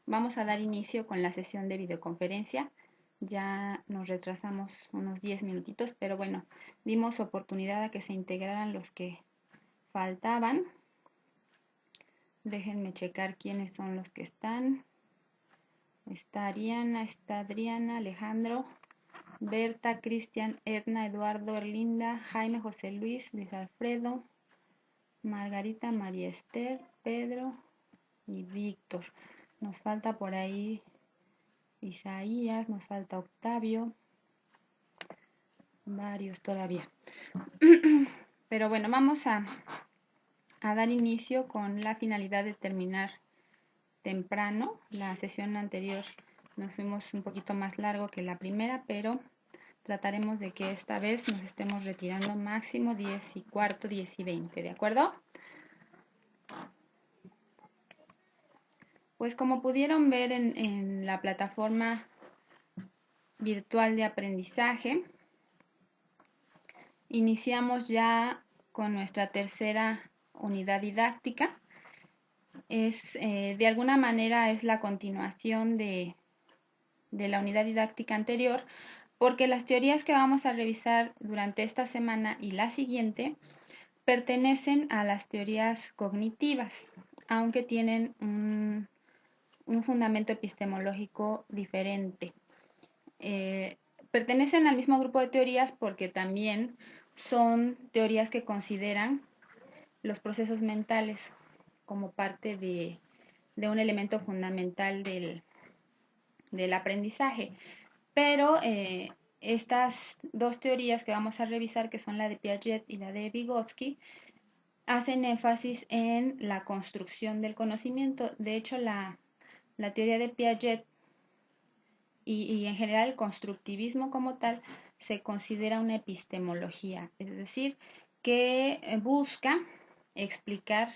Vamos a dar inicio con la sesión de videoconferencia. Ya nos retrasamos unos 10 minutitos, pero bueno, dimos oportunidad a que se integraran los que faltaban. Déjenme checar quiénes son los que están. Está Ariana, está Adriana, Alejandro, Berta, Cristian, Edna, Eduardo, Erlinda, Jaime, José Luis, Luis Alfredo, Margarita, María Esther, Pedro y Víctor. Nos falta por ahí Isaías, nos falta Octavio, varios todavía. Pero bueno, vamos a dar inicio con la finalidad de terminar temprano. La sesión anterior nos fuimos un poquito más largo que la primera, pero trataremos de que esta vez nos estemos retirando máximo 10 y cuarto, 10 y 20, ¿de acuerdo? Pues como pudieron ver en la plataforma virtual de aprendizaje, iniciamos ya con nuestra tercera unidad didáctica. De alguna manera es la continuación de la unidad didáctica anterior, porque las teorías que vamos a revisar durante esta semana y la siguiente pertenecen a las teorías cognitivas, aunque tienen un fundamento epistemológico diferente. Pertenecen al mismo grupo de teorías porque también son teorías que consideran los procesos mentales como parte de un elemento fundamental del aprendizaje. Pero estas dos teorías que vamos a revisar, que son la de Piaget y la de Vygotsky, hacen énfasis en la construcción del conocimiento. De hecho, la teoría de Piaget y en general el constructivismo como tal se considera una epistemología, es decir, que busca explicar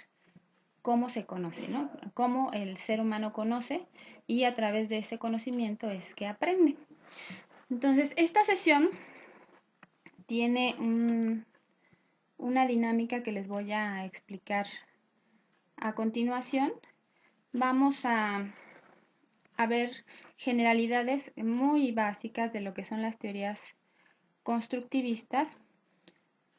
cómo se conoce, ¿no? Cómo el ser humano conoce y a través de ese conocimiento es que aprende. Entonces, esta sesión tiene una dinámica que les voy a explicar a continuación. Vamos a ver generalidades muy básicas de lo que son las teorías constructivistas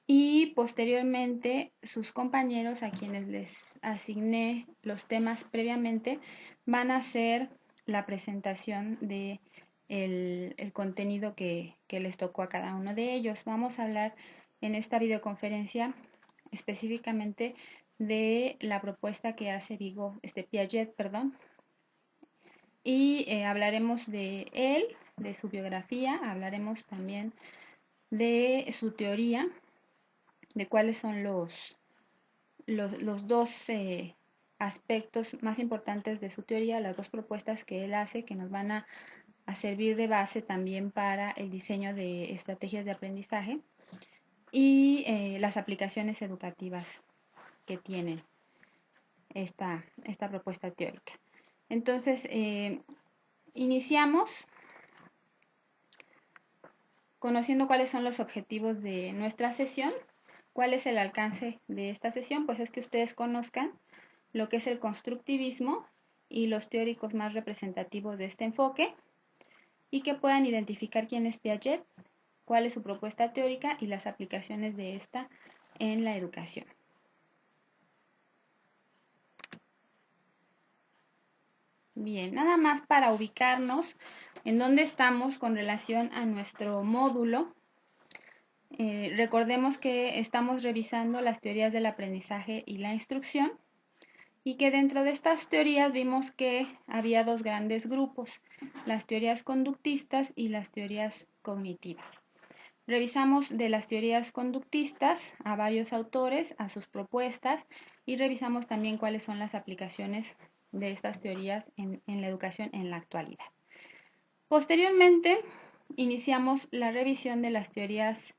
y posteriormente sus compañeros, a quienes les asigné los temas previamente, van a hacer la presentación de el contenido que les tocó a cada uno de ellos. Vamos a hablar en esta videoconferencia específicamente de la propuesta que hace Piaget, y hablaremos de él, de su biografía, hablaremos también de su teoría, de cuáles son los dos aspectos más importantes de su teoría, las dos propuestas que él hace, que nos van a servir de base también para el diseño de estrategias de aprendizaje y las aplicaciones educativas que tiene esta propuesta teórica. Entonces, iniciamos conociendo cuáles son los objetivos de nuestra sesión. ¿Cuál es el alcance de esta sesión? Pues es que ustedes conozcan lo que es el constructivismo y los teóricos más representativos de este enfoque y que puedan identificar quién es Piaget, cuál es su propuesta teórica y las aplicaciones de esta en la educación. Bien, nada más para ubicarnos en dónde estamos con relación a nuestro módulo. Recordemos que estamos revisando las teorías del aprendizaje y la instrucción y que dentro de estas teorías vimos que había dos grandes grupos, las teorías conductistas y las teorías cognitivas. Revisamos de las teorías conductistas a varios autores, a sus propuestas y revisamos también cuáles son las aplicaciones de estas teorías en la educación en la actualidad. Posteriormente, iniciamos la revisión de las teorías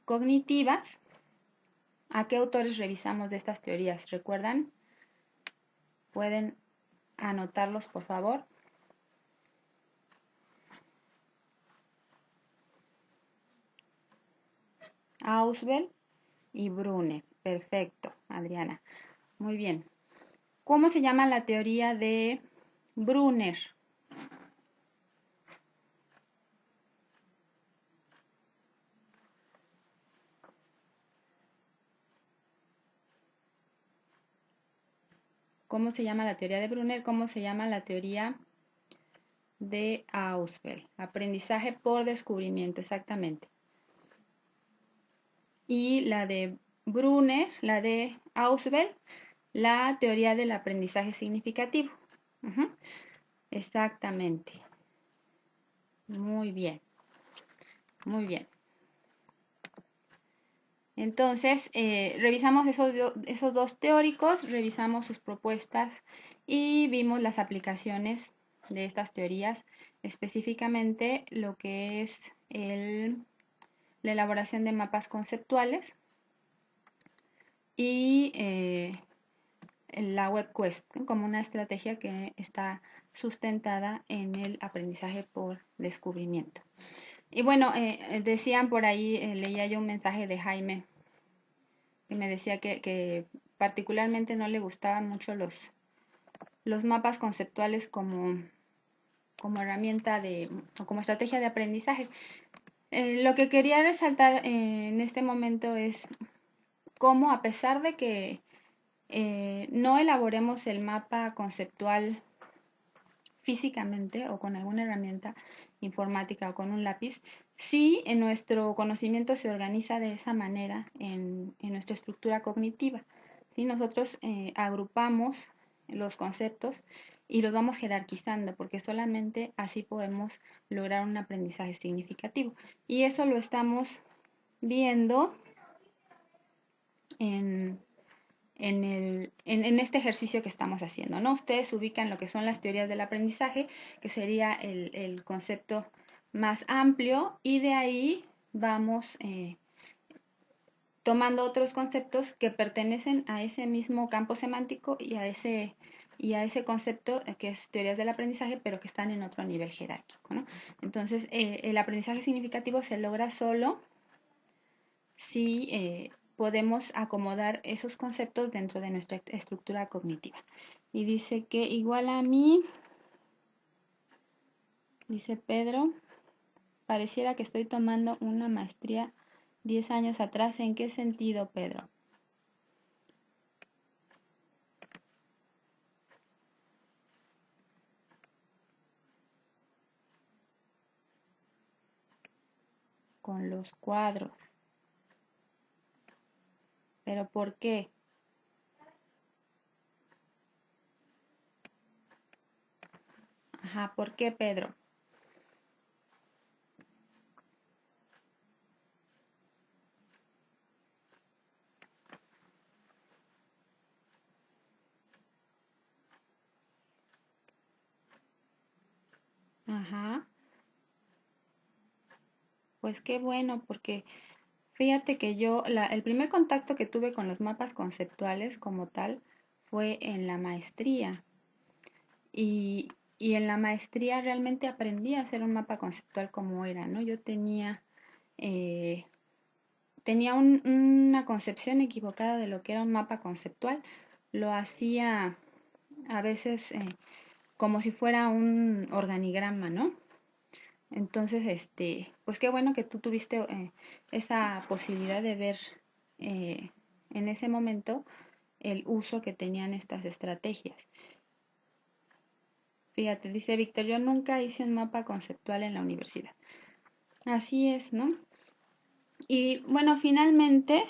cognitivas. ¿A qué autores revisamos de estas teorías? ¿Recuerdan? Pueden anotarlos, por favor. Ausubel y Brunner. Perfecto, Adriana. Muy bien. ¿Cómo se llama la teoría de Brunner. ¿Cómo se llama la teoría de Brunner? ¿Cómo se llama la teoría de Ausubel? Aprendizaje por descubrimiento, exactamente. Y la de Brunner, la de Ausubel, la teoría del aprendizaje significativo. Exactamente. Muy bien. Muy bien. Entonces, revisamos esos dos teóricos, revisamos sus propuestas y vimos las aplicaciones de estas teorías, específicamente lo que es la elaboración de mapas conceptuales y la WebQuest como una estrategia que está sustentada en el aprendizaje por descubrimiento. Y bueno, decían por ahí, leía yo un mensaje de Jaime que me decía que particularmente no le gustaban mucho los mapas conceptuales como herramienta o como estrategia de aprendizaje. Lo que quería resaltar en este momento es cómo, a pesar de que no elaboremos el mapa conceptual físicamente o con alguna herramienta informática o con un lápiz, sí en nuestro conocimiento se organiza de esa manera en nuestra estructura cognitiva. ¿Sí? Nosotros agrupamos los conceptos y los vamos jerarquizando porque solamente así podemos lograr un aprendizaje significativo. Y eso lo estamos viendo en este ejercicio que estamos haciendo, ¿no? Ustedes ubican lo que son las teorías del aprendizaje, que sería el concepto más amplio, y de ahí vamos tomando otros conceptos que pertenecen a ese mismo campo semántico y a ese concepto que es teorías del aprendizaje, pero que están en otro nivel jerárquico, ¿no? Entonces, el aprendizaje significativo se logra solo si podemos acomodar esos conceptos dentro de nuestra estructura cognitiva. Y dice que igual a mí, dice Pedro, pareciera que estoy tomando una maestría 10 años atrás. ¿En qué sentido, Pedro? Con los cuadros. ¿Pero por qué? Ajá, ¿por qué, Pedro? Ajá. Pues qué bueno, porque fíjate que el primer contacto que tuve con los mapas conceptuales como tal fue en la maestría. Y, en la maestría realmente aprendí a hacer un mapa conceptual como era, ¿no? Yo eh, tenía una concepción equivocada de lo que era un mapa conceptual. Lo hacía a veces como si fuera un organigrama, ¿no? Entonces, pues qué bueno que tú tuviste esa posibilidad de ver en ese momento el uso que tenían estas estrategias. Fíjate, dice Víctor, yo nunca hice un mapa conceptual en la universidad. Así es, ¿no? Y bueno, finalmente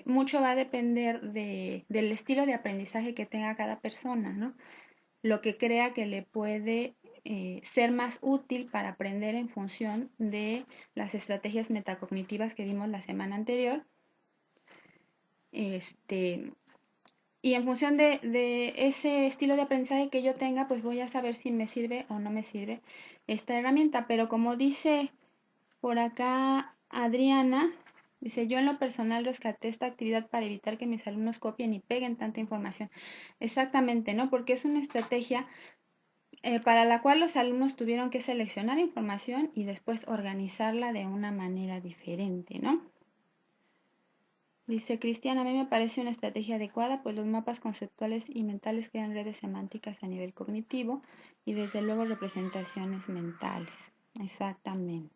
mucho va a depender del estilo de aprendizaje que tenga cada persona, ¿no? Lo que crea que le puede ser más útil para aprender en función de las estrategias metacognitivas que vimos la semana anterior. Y en función de ese estilo de aprendizaje que yo tenga, pues voy a saber si me sirve o no me sirve esta herramienta. Pero como dice por acá Adriana, dice, yo en lo personal rescaté esta actividad para evitar que mis alumnos copien y peguen tanta información. Exactamente, ¿no? Porque es una estrategia para la cual los alumnos tuvieron que seleccionar información y después organizarla de una manera diferente, ¿no? Dice Cristian, a mí me parece una estrategia adecuada, pues los mapas conceptuales y mentales crean redes semánticas a nivel cognitivo y desde luego representaciones mentales. Exactamente.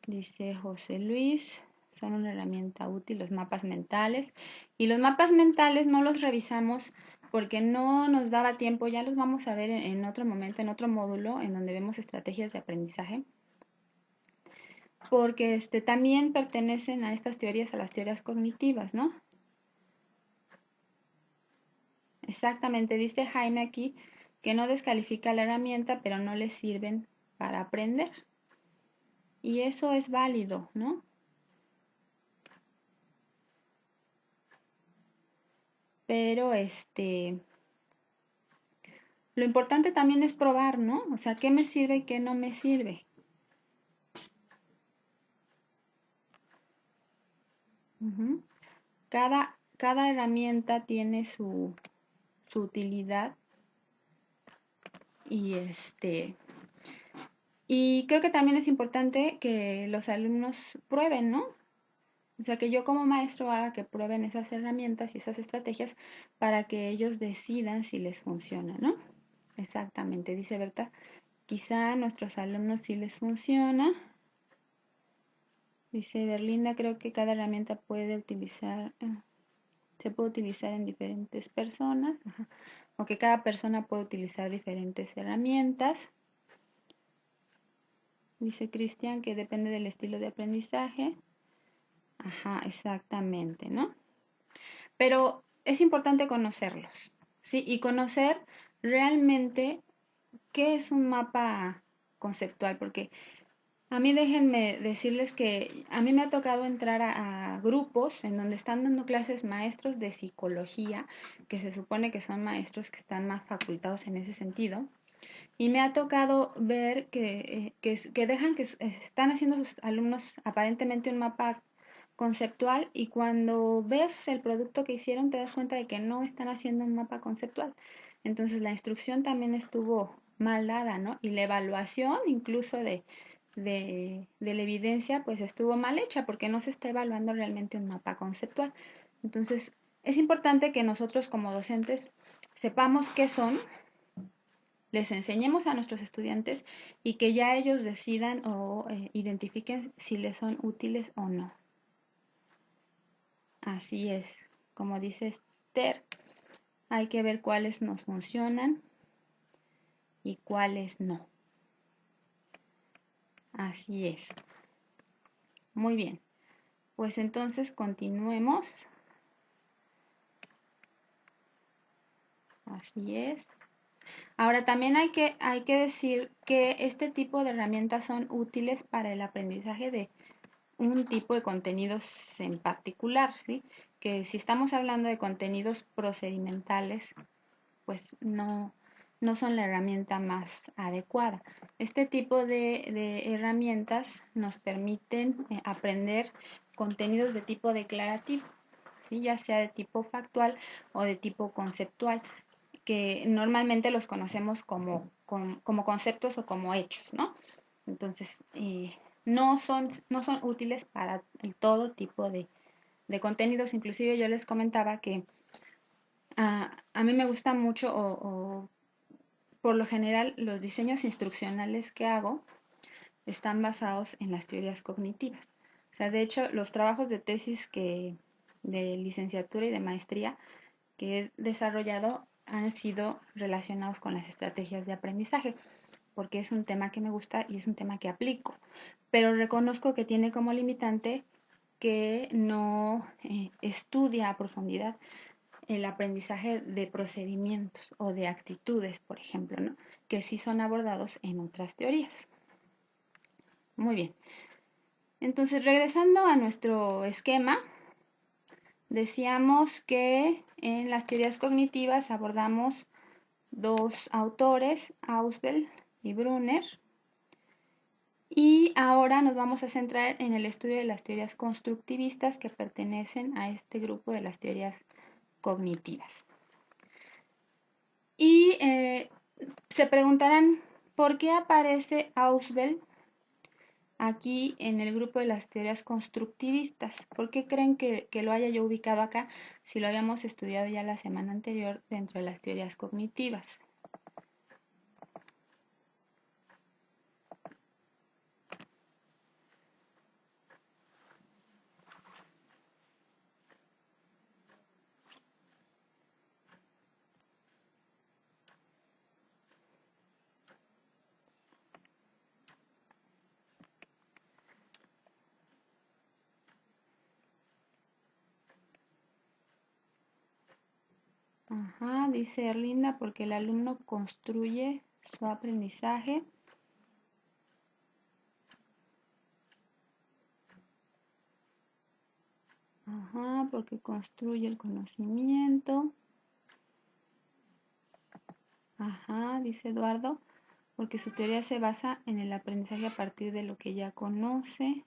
Dice José Luis, son una herramienta útil los mapas mentales. Y los mapas mentales no los revisamos porque no nos daba tiempo, ya los vamos a ver en otro momento, en otro módulo, en donde vemos estrategias de aprendizaje, porque también pertenecen a estas teorías, a las teorías cognitivas, ¿no? Exactamente, dice Jaime aquí que no descalifica la herramienta, pero no le sirven para aprender. Y eso es válido, ¿no? Pero lo importante también es probar, ¿no? O sea, ¿qué me sirve y qué no me sirve? Uh-huh. Cada herramienta tiene su utilidad y y creo que también es importante que los alumnos prueben, ¿no? O sea, que yo como maestro haga que prueben esas herramientas y esas estrategias para que ellos decidan si les funciona, ¿no? Exactamente, dice Berta. Quizá a nuestros alumnos sí les funciona. Dice Berlinda, creo que cada herramienta se puede utilizar en diferentes personas, ajá, o que cada persona puede utilizar diferentes herramientas. Dice Cristian que depende del estilo de aprendizaje. Ajá, exactamente, ¿no? Pero es importante conocerlos, ¿sí? Y conocer realmente qué es un mapa conceptual, porque a mí déjenme decirles que a mí me ha tocado entrar a grupos en donde están dando clases maestros de psicología, que se supone que son maestros que están más facultados en ese sentido, y me ha tocado ver que dejan que están haciendo sus alumnos aparentemente un mapa conceptual y cuando ves el producto que hicieron te das cuenta de que no están haciendo un mapa conceptual. Entonces la instrucción también estuvo mal dada, ¿no? Y la evaluación incluso de la evidencia pues estuvo mal hecha porque no se está evaluando realmente un mapa conceptual. Entonces es importante que nosotros como docentes sepamos qué son, les enseñemos a nuestros estudiantes y que ya ellos decidan o identifiquen si les son útiles o no. Así es, como dice Esther, hay que ver cuáles nos funcionan y cuáles no. Así es. Muy bien, pues entonces continuemos. Así es. Ahora también hay que decir que este tipo de herramientas son útiles para el aprendizaje de un tipo de contenidos en particular, ¿sí? Que si estamos hablando de contenidos procedimentales, pues no son la herramienta más adecuada. Este tipo de herramientas nos permiten aprender contenidos de tipo declarativo, ¿sí? Ya sea de tipo factual o de tipo conceptual, que normalmente los conocemos como conceptos o como hechos, ¿no? Entonces, no son útiles para todo tipo de contenidos. Inclusive yo les comentaba que a mí me gusta mucho o por lo general los diseños instruccionales que hago están basados en las teorías cognitivas. O sea, de hecho, los trabajos de tesis de licenciatura y de maestría que he desarrollado han sido relacionados con las estrategias de aprendizaje, porque es un tema que me gusta y es un tema que aplico. Pero reconozco que tiene como limitante que no estudia a profundidad el aprendizaje de procedimientos o de actitudes, por ejemplo, ¿no? Que sí son abordados en otras teorías. Muy bien. Entonces, regresando a nuestro esquema, decíamos que en las teorías cognitivas abordamos dos autores, Ausubel y Brunner, y ahora nos vamos a centrar en el estudio de las teorías constructivistas que pertenecen a este grupo de las teorías cognitivas. Y se preguntarán, ¿por qué aparece Ausubel aquí en el grupo de las teorías constructivistas. ¿Por qué creen que lo haya yo ubicado acá si lo habíamos estudiado ya la semana anterior dentro de las teorías cognitivas? Ajá, dice Erlinda, porque el alumno construye su aprendizaje. Ajá, porque construye el conocimiento. Ajá, dice Eduardo, porque su teoría se basa en el aprendizaje a partir de lo que ya conoce.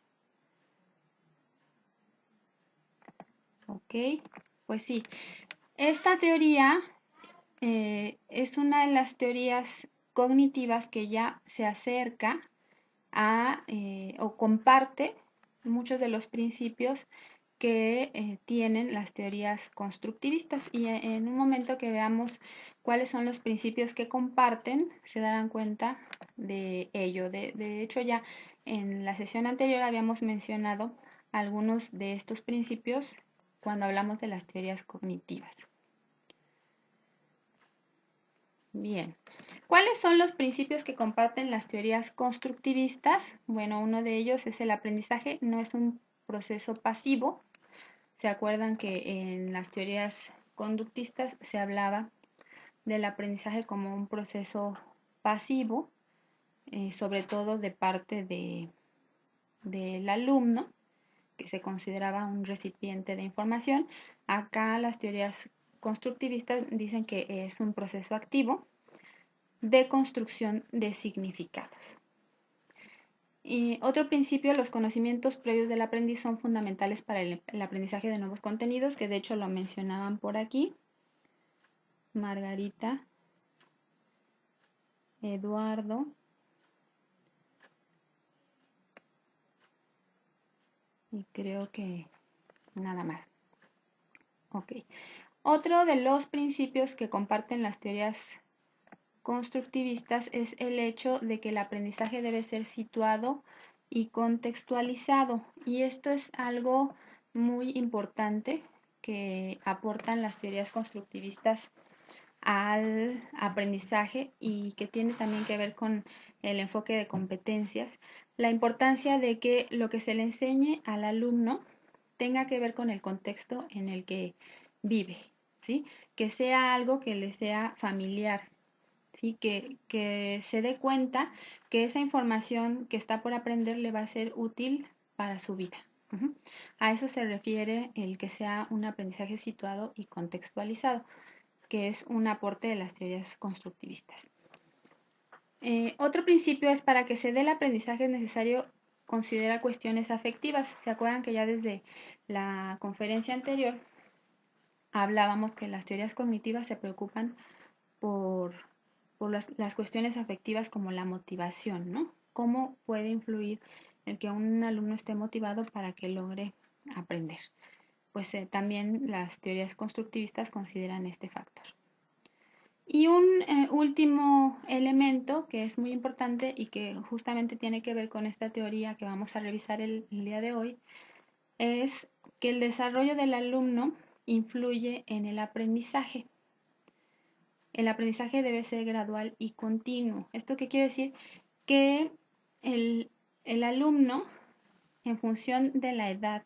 Ok, pues sí. Esta teoría es una de las teorías cognitivas que ya se acerca a o comparte muchos de los principios que tienen las teorías constructivistas. Y en un momento que veamos cuáles son los principios que comparten, se darán cuenta de ello. De hecho, ya en la sesión anterior habíamos mencionado algunos de estos principios cuando hablamos de las teorías cognitivas. Bien, ¿cuáles son los principios que comparten las teorías constructivistas? Bueno, uno de ellos es el aprendizaje, no es un proceso pasivo. ¿Se acuerdan que en las teorías conductistas se hablaba del aprendizaje como un proceso pasivo, sobre todo de parte del alumno, que se consideraba un recipiente de información? Acá las teorías constructivistas dicen que es un proceso activo de construcción de significados. Y otro principio, los conocimientos previos del aprendiz son fundamentales para el aprendizaje de nuevos contenidos, que de hecho lo mencionaban por aquí. Margarita, Eduardo. Y creo que nada más. Ok. Otro de los principios que comparten las teorías constructivistas es el hecho de que el aprendizaje debe ser situado y contextualizado. Y esto es algo muy importante que aportan las teorías constructivistas al aprendizaje y que tiene también que ver con el enfoque de competencias, la importancia de que lo que se le enseñe al alumno tenga que ver con el contexto en el que vive, ¿sí? Que sea algo que le sea familiar, ¿sí? Que se dé cuenta que esa información que está por aprender le va a ser útil para su vida. A eso se refiere el que sea un aprendizaje situado y contextualizado, que es un aporte de las teorías constructivistas. Otro principio es: para que se dé el aprendizaje es necesario considerar cuestiones afectivas. ¿Se acuerdan que ya desde la conferencia anterior hablábamos que las teorías cognitivas se preocupan por las cuestiones afectivas como la motivación, ¿no? ¿Cómo puede influir el que un alumno esté motivado para que logre aprender? Pues también las teorías constructivistas consideran este factor. Y un último elemento que es muy importante y que justamente tiene que ver con esta teoría que vamos a revisar el día de hoy, es que el desarrollo del alumno influye en el aprendizaje. El aprendizaje debe ser gradual y continuo. ¿Esto qué quiere decir? Que el alumno, en función de la edad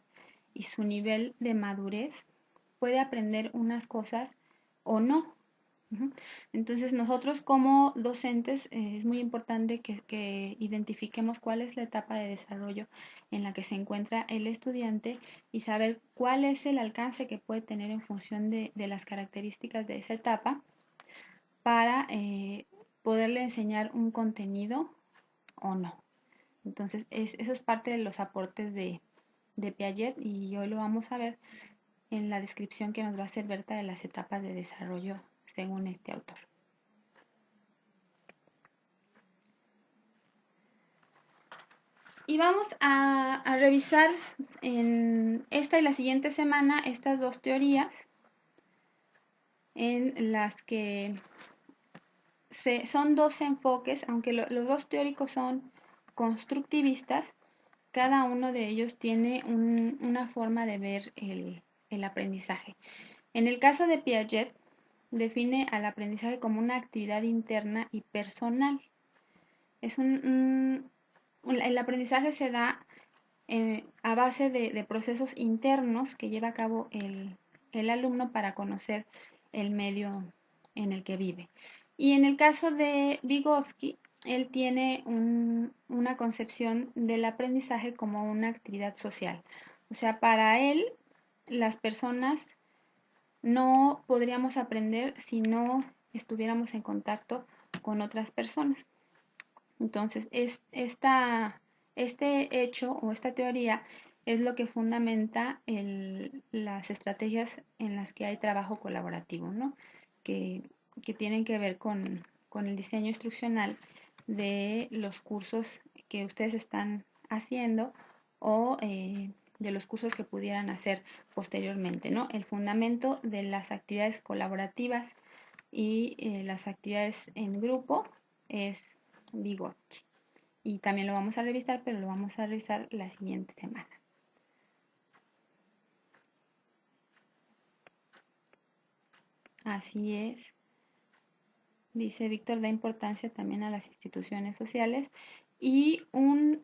y su nivel de madurez, puede aprender unas cosas o no. Entonces nosotros como docentes es muy importante que identifiquemos cuál es la etapa de desarrollo en la que se encuentra el estudiante y saber cuál es el alcance que puede tener en función de las características de esa etapa para poderle enseñar un contenido o no. Entonces eso es parte de los aportes de Piaget y hoy lo vamos a ver en la descripción que nos va a hacer Berta de las etapas de desarrollo según este autor. Y vamos a revisar en esta y la siguiente semana estas dos teorías en las que son dos enfoques, aunque los dos teóricos son constructivistas, cada uno de ellos tiene una forma de ver el aprendizaje. En el caso de Piaget, define al aprendizaje como una actividad interna y personal. El aprendizaje se da a base de procesos internos que lleva a cabo el alumno para conocer el medio en el que vive. Y en el caso de Vygotsky, él tiene una concepción del aprendizaje como una actividad social. O sea, para él, las personas no podríamos aprender si no estuviéramos en contacto con otras personas. Entonces, este hecho o esta teoría es lo que fundamenta las estrategias en las que hay trabajo colaborativo, ¿no? Que tienen que ver con el diseño instruccional de los cursos que ustedes están haciendo o de los cursos que pudieran hacer posteriormente, ¿no? El fundamento de las actividades colaborativas y las actividades en grupo es Vygotsky. Y también lo vamos a revisar, pero lo vamos a revisar la siguiente semana. Así es. Dice Víctor, da importancia también a las instituciones sociales y un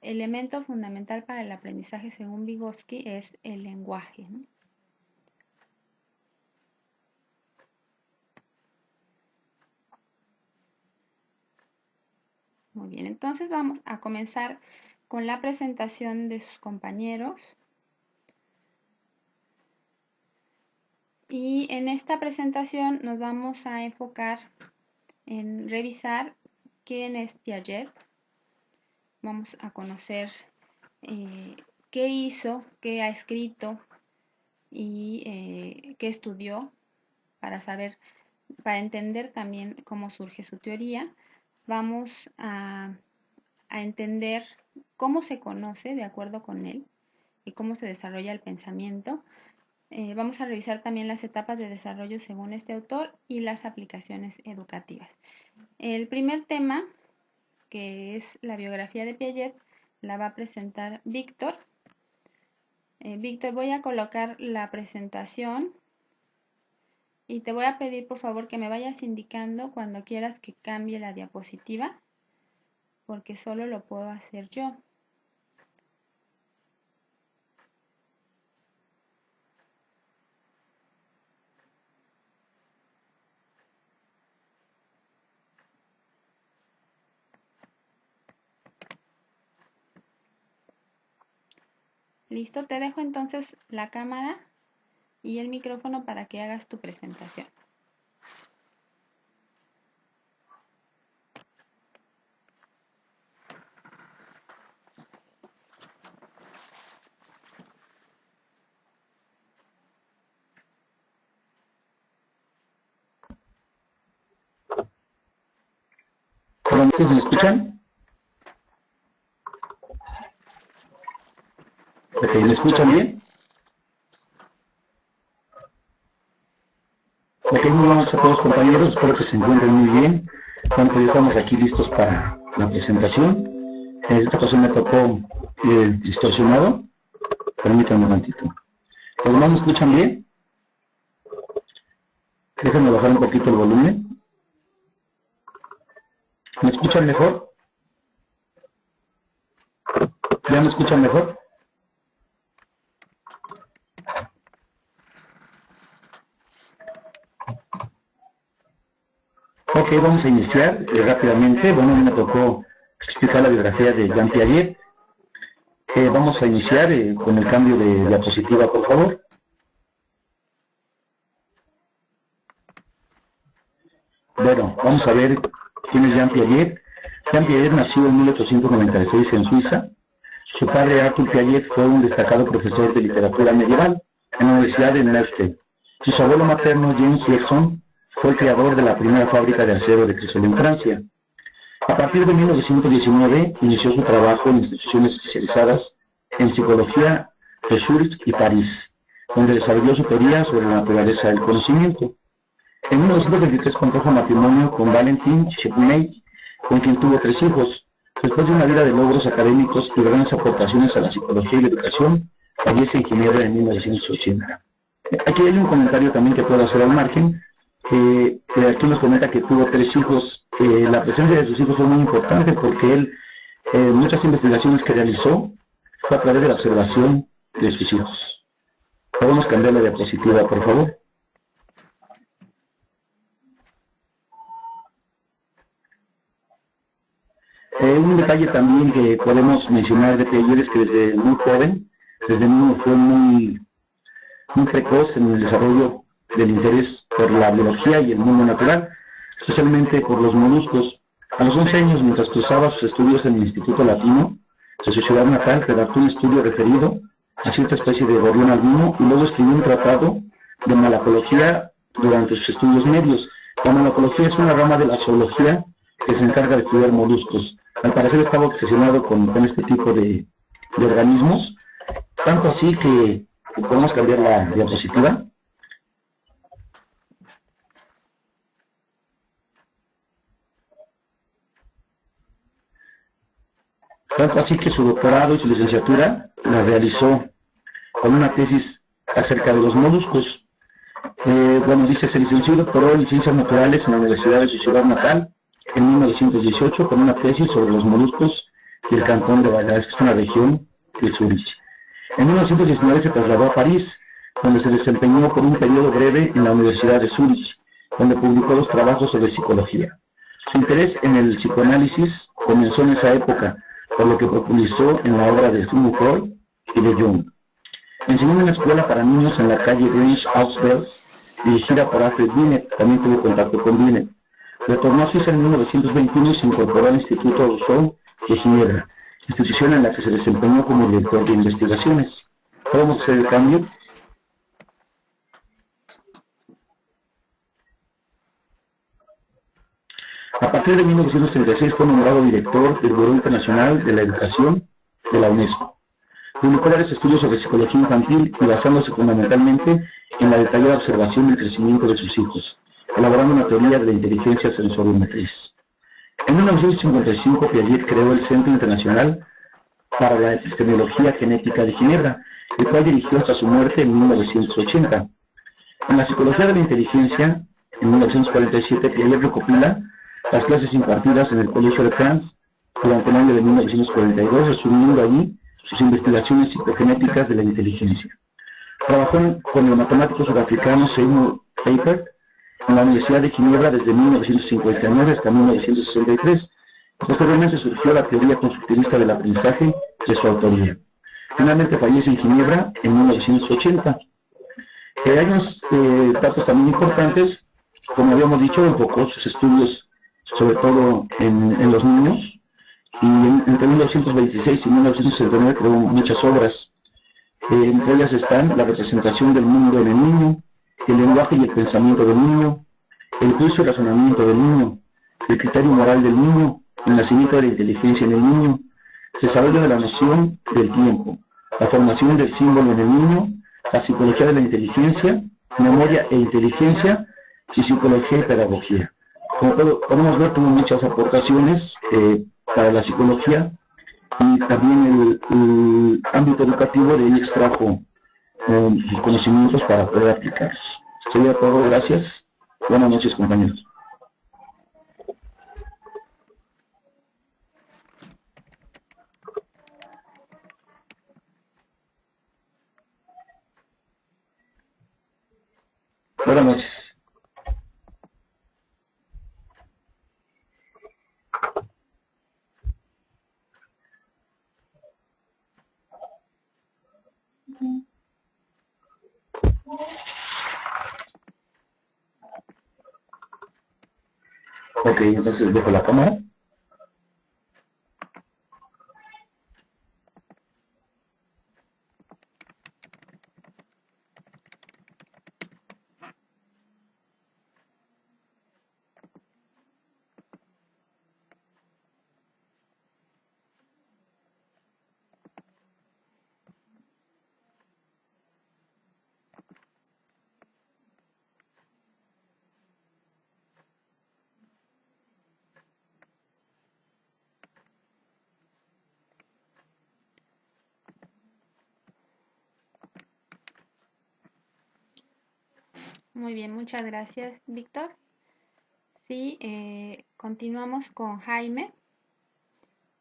elemento fundamental para el aprendizaje según Vygotsky es el lenguaje, ¿no? Muy bien, entonces vamos a comenzar con la presentación de sus compañeros. Y en esta presentación nos vamos a enfocar en revisar quién es Piaget. Vamos a conocer qué hizo, qué ha escrito y qué estudió para saber, para entender también cómo surge su teoría. Vamos a entender cómo se conoce de acuerdo con él y cómo se desarrolla el pensamiento. Vamos a revisar también las etapas de desarrollo según este autor y las aplicaciones educativas. El primer tema, que es la biografía de Piaget, la va a presentar Víctor. Víctor, voy a colocar la presentación y te voy a pedir por favor que me vayas indicando cuando quieras que cambie la diapositiva, porque solo lo puedo hacer yo. Listo, te dejo entonces la cámara y el micrófono para que hagas tu presentación. ¿Me escuchan? ¿Me escuchan bien? Muy buenas a todos compañeros, espero que se encuentren muy bien. Bueno, pues ya estamos aquí listos para la presentación. En esta ocasión me tocó distorsionado. Permítanme un momentito. ¿Los demás me escuchan bien? Déjenme bajar un poquito el volumen. ¿Me escuchan mejor? ¿Ya me escuchan mejor? Ok, vamos a iniciar rápidamente. Bueno, a mí me tocó explicar la biografía de Jean Piaget. Vamos a iniciar con el cambio de diapositiva, por favor. Bueno, vamos a ver quién es Jean Piaget. Jean Piaget nació en 1896 en Suiza. Su padre, Arthur Piaget, fue un destacado profesor de literatura medieval en la Universidad de Neustadt. Su abuelo materno, James Jackson, fue el creador de la primera fábrica de acero de crisol en Francia. A partir de 1919 inició su trabajo en instituciones especializadas en psicología de Zúrich y París, donde desarrolló su teoría sobre la naturaleza del conocimiento. En 1923 contrajo matrimonio con Valentin Chepney, con quien tuvo 3 hijos. Después de una vida de logros académicos y grandes aportaciones a la psicología y la educación, fallece en Ginebra en 1980. Aquí hay un comentario también que puedo hacer al margen. Aquí nos comenta que tuvo 3 hijos. La presencia de sus hijos fue muy importante porque él, muchas investigaciones que realizó fue a través de la observación de sus hijos. Podemos cambiar la diapositiva, por favor. Un detalle también que podemos mencionar de Piaget es que desde muy joven, desde niño fue muy precoz en el desarrollo del interés por la biología y el mundo natural, especialmente por los moluscos. A los 11 años, mientras cursaba sus estudios en el Instituto Latino de su ciudad natal, redactó un estudio referido a cierta especie de gorrión albino y luego escribió un tratado de malacología durante sus estudios medios. La malacología es una rama de la zoología que se encarga de estudiar moluscos. Al parecer estaba obsesionado con este tipo de organismos, tanto así que podemos cambiar la diapositiva. Tanto así que su doctorado y su licenciatura la realizó con una tesis acerca de los moluscos. Bueno, dice, se licenció y doctoró en Ciencias Naturales en la Universidad de su ciudad natal en 1918 con una tesis sobre los moluscos del cantón de Valais, que es una región de Zúrich. En 1919 se trasladó a París, donde se desempeñó por un periodo breve en la Universidad de Zúrich, donde publicó 2 trabajos sobre psicología. Su interés en el psicoanálisis comenzó en esa época, por lo que popularizó en la obra de Sigmund Freud y de Jung. Enseñó en una escuela para niños en la calle Grange Auswells, dirigida por Alfred Binet. También tuvo contacto con Binet. Retornó a Suiza en 1921 y se incorporó al Instituto Rousseau de Ginebra, institución en la que se desempeñó como director de investigaciones. ¿Podemos hacer el cambio? A partir de 1936 fue nombrado director del Buró Internacional de la Educación de la UNESCO. Publicó varios estudios sobre psicología infantil y basándose fundamentalmente en la detallada observación del crecimiento de sus hijos, elaborando una teoría de la inteligencia sensoriomotriz. En 1955, Piaget creó el Centro Internacional para la Epistemología Genética de Ginebra, el cual dirigió hasta su muerte en 1980. En la psicología de la inteligencia, en 1947, Piaget recopila las clases impartidas en el Colegio de France durante el año de 1942, resumiendo allí sus investigaciones psicogenéticas de la inteligencia. Trabajó con el matemático sudafricano Seymour Papert en la Universidad de Ginebra desde 1959 hasta 1963. Posteriormente surgió la teoría constructivista del aprendizaje de su autoría. Finalmente fallece en Ginebra en 1980. Hay unos datos también importantes. Como habíamos dicho, enfocó sus estudios sobre todo en los niños, y entre 1926 y 1969 creó muchas obras. Entre ellas están la representación del mundo en el niño, el lenguaje y el pensamiento del niño, el juicio y razonamiento del niño, el criterio moral del niño, el nacimiento de la inteligencia en el niño, desarrollo de la noción del tiempo, la formación del símbolo en el niño, la psicología de la inteligencia, memoria e inteligencia y psicología y pedagogía. Como podemos ver, tuvo muchas aportaciones para la psicología y también el ámbito educativo de ahí extrajo sus conocimientos para poder aplicarlos. Sería todo, gracias. Buenas noches, compañeros. Buenas noches. Ok, entonces dejo la cámara. Muy bien, muchas gracias, Víctor. Sí, continuamos con Jaime,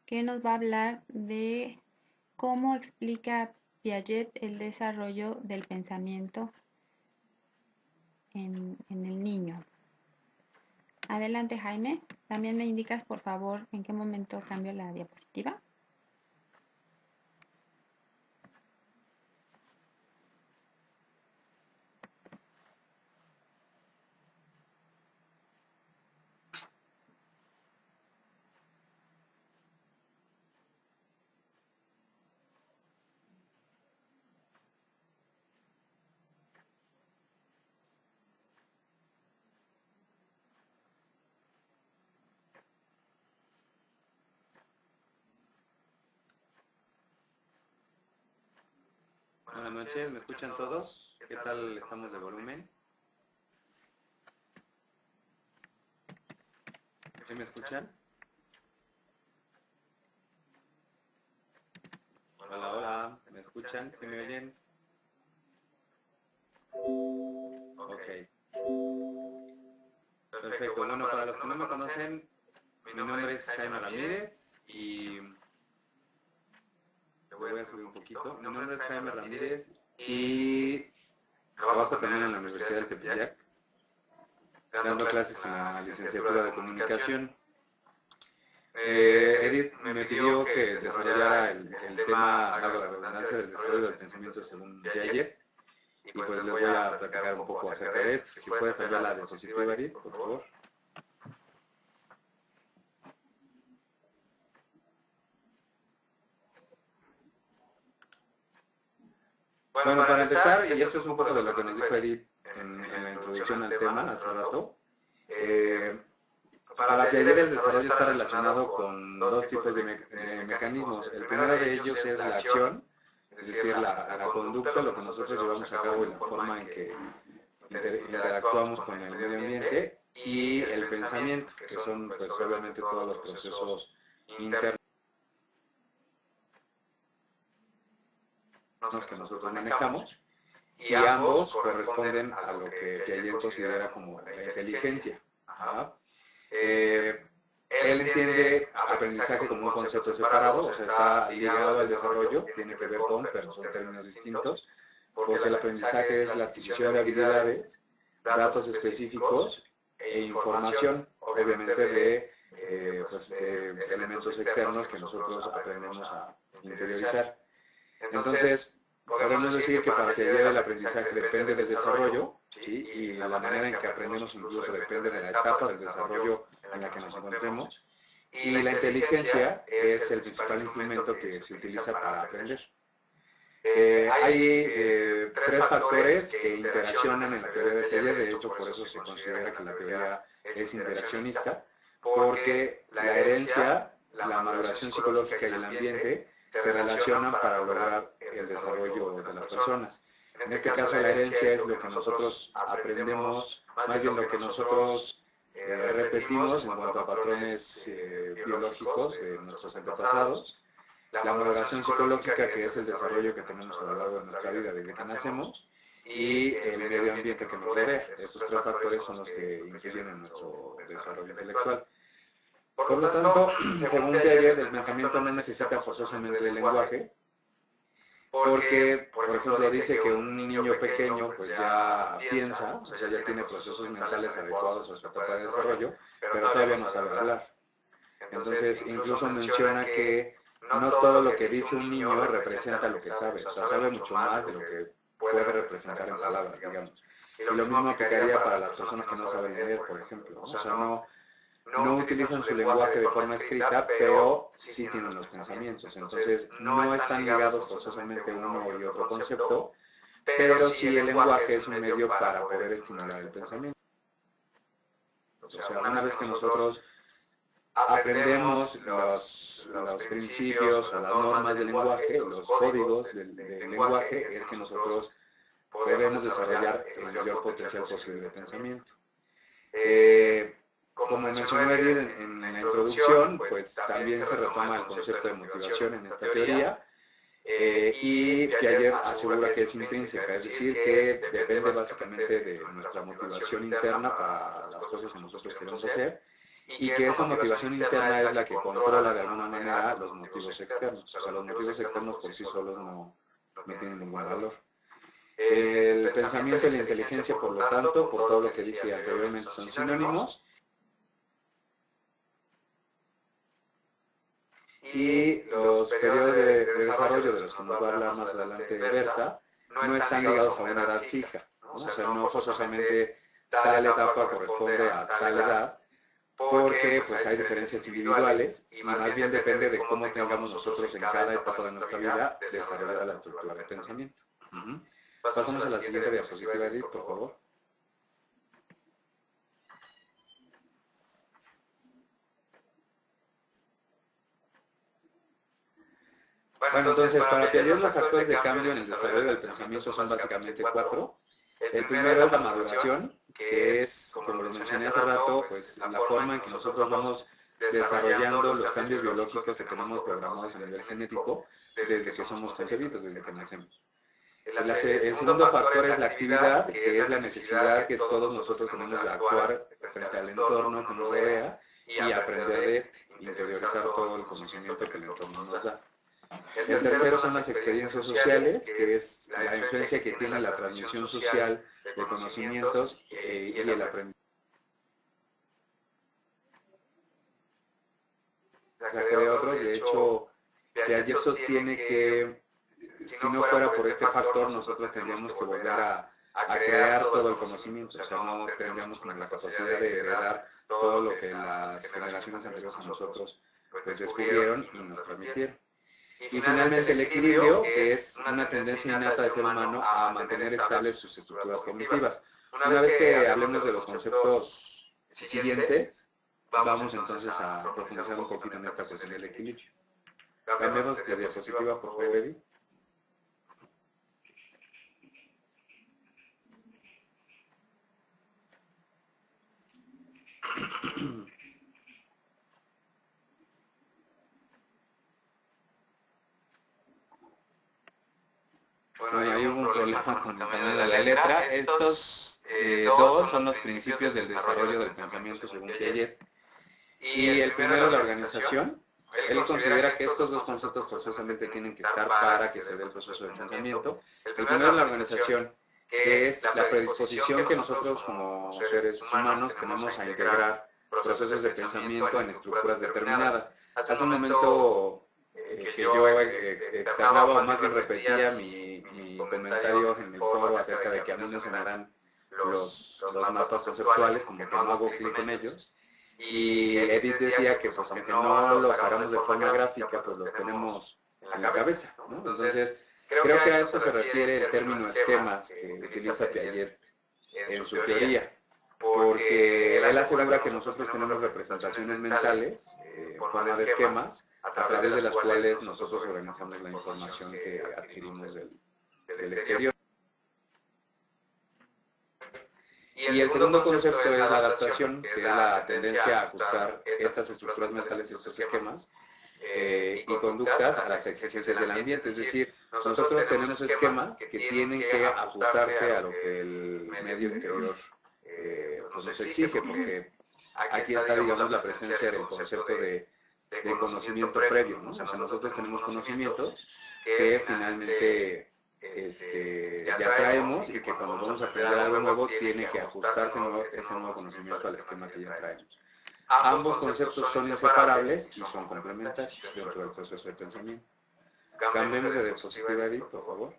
que nos va a hablar de cómo explica Piaget el desarrollo del pensamiento en el niño. Adelante, Jaime. También me indicas, por favor, en qué momento cambio la diapositiva. Buenas noches, ¿me escuchan todos? ¿Qué tal estamos de volumen? ¿Sí me escuchan? Hola, hola, ¿me escuchan? ¿Sí me oyen? Ok. Perfecto, bueno, para los que no me conocen, mi nombre es Jaime Ramírez y... Le voy a subir un poquito. Mi nombre es Jaime Ramírez y trabajo también en la Universidad del Tepeyac, dando clases en la licenciatura de comunicación. Edith me pidió que desarrollara el tema, haga la redundancia, del desarrollo del pensamiento según Piaget, y pues les voy a platicar un poco acerca de esto. Si puedes cambiar la diapositiva, Edith, por favor. Bueno, para empezar, y esto es un poco de lo que nos dijo Edith en la introducción al tema hace rato, para Piaget el desarrollo está relacionado con dos tipos de mecanismos. El primero de ellos es la acción, es decir, la conducta, lo que nosotros llevamos a cabo y la forma en que interactuamos con el medio ambiente, y el pensamiento, que son pues obviamente todos los procesos internos que nosotros manejamos, y ambos corresponden a lo que Piaget considera como la inteligencia. Él entiende aprendizaje como un concepto separado, o sea, está ligado al desarrollo, tiene que ver con, pero son términos distintos, porque el aprendizaje es la adquisición de habilidades, datos específicos e información, obviamente de elementos externos que nosotros aprendemos a interiorizar. Entonces, podemos decir que para que llegue el aprendizaje depende del desarrollo, ¿sí? Y la manera en que aprendemos incluso depende de la etapa del desarrollo en la que nos encontremos. Y la inteligencia es el principal instrumento que se utiliza para aprender. Hay tres factores que interaccionan en la teoría de Piaget. De hecho, por eso se considera que la teoría es interaccionista, porque la herencia, la maduración psicológica y el ambiente se relacionan para lograr el desarrollo de las personas. En este caso, la herencia es lo que nosotros aprendemos, más bien lo que nosotros repetimos en cuanto a patrones biológicos de nuestros antepasados. La maduración psicológica, que es el desarrollo que tenemos a lo largo de nuestra vida desde que nacemos, y el medio ambiente que nos rodea. Estos tres factores son los que influyen en nuestro desarrollo intelectual. Por lo tanto, según Piaget, el pensamiento no necesita forzosamente el lenguaje, porque, por ejemplo, dice que un niño pequeño pues ya piensa, o sea, ya tiene procesos mentales adecuados a su etapa de desarrollo, pero todavía no sabe hablar. Entonces, incluso menciona que no todo lo que dice un niño representa lo que sabe, o sea, sabe mucho más de lo que puede representar en palabras, digamos. Y lo mismo aplicaría para las personas que no saben leer, por ejemplo, o sea, no utilizan su lenguaje de forma escrita, pero sí tienen los pensamientos. Entonces, no están ligados forzosamente uno y otro concepto, pero sí el lenguaje es un medio para poder estimular el pensamiento. O sea, una vez que nosotros aprendemos los principios o las normas del lenguaje, los códigos del lenguaje, es que nosotros podemos desarrollar el mayor potencial posible de pensamiento. Como mencionó Edith en la introducción, pues también se retoma el concepto de motivación en esta teoría, y Piaget asegura que es intrínseca, es decir, que depende básicamente de nuestra motivación interna para las cosas que nosotros queremos hacer, y que esa motivación interna es la que controla de alguna manera los motivos externos. O sea, los motivos externos por sí solos no tienen ningún valor. El pensamiento y la inteligencia, por lo tanto, por todo lo que dije anteriormente, son sinónimos. Y los periodos de desarrollo, de los que nos va a hablar más adelante Berta, no están ligados a una edad fija, ¿no? O sea, no forzosamente tal etapa corresponde a tal edad, porque pues hay diferencias individuales y más bien depende de cómo tengamos nosotros en cada etapa de nuestra vida desarrollada la estructura de pensamiento. Pasamos a la siguiente diapositiva, Edith, por favor. Bueno, entonces, para Piaget los factores de cambio en el desarrollo del pensamiento son básicamente 4. El primero es la maduración, que es, como lo mencioné hace rato, pues la forma en que nosotros vamos desarrollando los cambios biológicos que tenemos programados a nivel genético desde que somos concebidos, desde que nacemos. El segundo factor es la actividad, que es la necesidad que todos nosotros tenemos de actuar frente al entorno que nos rodea y aprender de este, interiorizar todo el conocimiento que el entorno nos da. El tercero son las experiencias sociales, que es la influencia que tiene la transmisión social de conocimientos y el aprendizaje de otros. De hecho, Piaget sostiene que si no fuera por este factor, nosotros tendríamos que volver a crear todo el conocimiento. O sea, no tendríamos como la capacidad de heredar todo lo que las generaciones anteriores a nosotros pues descubrieron y nos transmitieron. Y finalmente el equilibrio, que es una tendencia innata del ser humano a mantener estables sus estructuras cognitivas. Una vez que hablemos de los conceptos siguientes, vamos entonces a profundizar un poquito en esta cuestión del equilibrio. Cambiemos de diapositiva, por favor, Eddie. Bueno, ahí hubo un problema con el tamaño de la letra. Estos dos son los principios del desarrollo del pensamiento según Piaget. Y el primero es la organización. Él considera que estos dos conceptos forzosamente tienen que estar para que se dé el proceso del pensamiento. El primero es la organización, que es la predisposición que nosotros como seres humanos tenemos a integrar procesos de pensamiento en estructuras determinadas. Hace un momento que yo externaba o más bien repetía mi comentario en el foro acerca de que a mí no se me dan los mapas conceptuales, como que no hago clic en ellos. Y Edith decía que pues aunque no los hagamos de forma gráfica, pues los tenemos en la cabeza, ¿no? Entonces, creo que a eso se refiere el término esquemas que utiliza Piaget en su teoría, porque él asegura que nosotros tenemos representaciones mentales en forma de esquemas a través de las cuales nosotros organizamos la información que adquirimos del exterior. Y el segundo concepto es la adaptación, que es la tendencia a ajustar estas estructuras mentales, estos esquemas y conductas a las exigencias del ambiente. Es decir, nosotros tenemos esquemas que tienen que ajustarse a lo que el medio exterior pues nos exige, porque aquí está, digamos, la presencia del concepto de conocimiento previo, ¿no? O sea, nosotros tenemos conocimientos que finalmente ya traemos y que cuando vamos a aprender algo nuevo tiene que ajustarse ese nuevo conocimiento al esquema que ya traemos. Ambos conceptos son inseparables y son complementarios dentro del proceso de pensamiento. Cambiemos de diapositiva, Edith, por favor.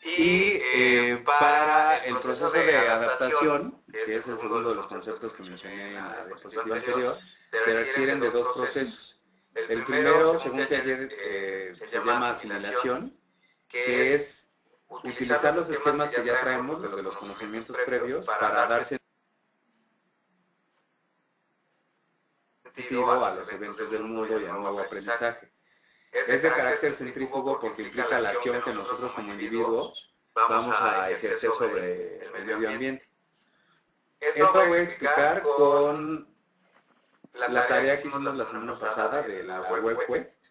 Y para el proceso de adaptación, que es el segundo de los conceptos que mencioné en la diapositiva anterior, se requieren de dos procesos. El primero, según Piaget, se llama asimilación, que es utilizar los esquemas que ya traemos, los de los conocimientos previos, para dar sentido a los eventos del mundo y al nuevo aprendizaje. Es de carácter centrífugo porque implica la acción que nosotros como individuos vamos a ejercer sobre el medio ambiente. Esto voy a explicar con la tarea que hicimos la semana pasada de la WebQuest,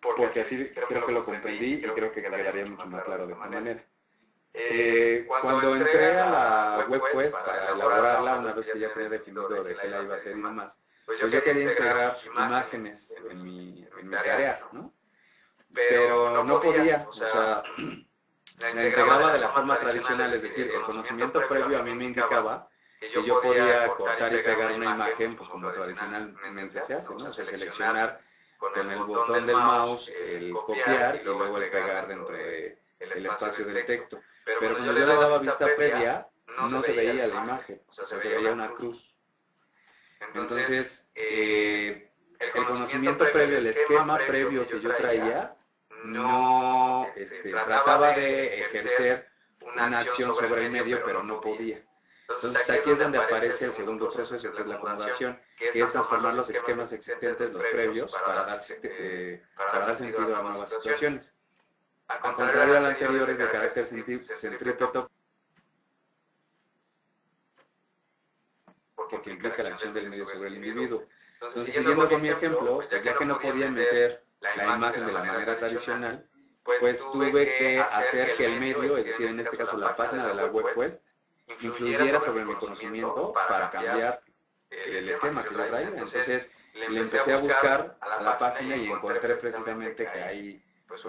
porque así creo que lo comprendí y creo que quedaría mucho más claro de esta manera. Cuando entré a la WebQuest para elaborarla, una vez que ya tenía definido de qué la iba a hacer y demás, pues yo quería integrar imágenes en mi tarea, ¿no? Pero no podía, o sea, la integraba de la forma tradicional, es decir, el conocimiento previo a mí me indicaba que yo podía cortar y pegar una imagen, pues como tradicionalmente se hace, ¿no? O sea, seleccionar con el botón del mouse el copiar y luego el pegar dentro del espacio del texto. Pero cuando yo le daba vista previa, no se veía la imagen, o sea, se veía una cruz. Entonces, el conocimiento previo, el esquema previo que yo traía, no trataba de ejercer una acción sobre el medio, pero no podía. Entonces aquí es donde aparece el segundo proceso, que es la acomodación, que es transformar los esquemas existentes, los previos, para dar sentido a nuevas situaciones. Al contrario al anterior, es de carácter centrípeto, porque implica la acción del medio sobre el individuo. Entonces, siguiendo con mi ejemplo, pues ya que no podía meter la imagen de la manera tradicional, pues tuve que hacer que el medio, es decir, en este caso la página de la WebQuest, influyera sobre mi conocimiento para cambiar el esquema que yo traía. Entonces le empecé a buscar a la página y encontré precisamente que hay pues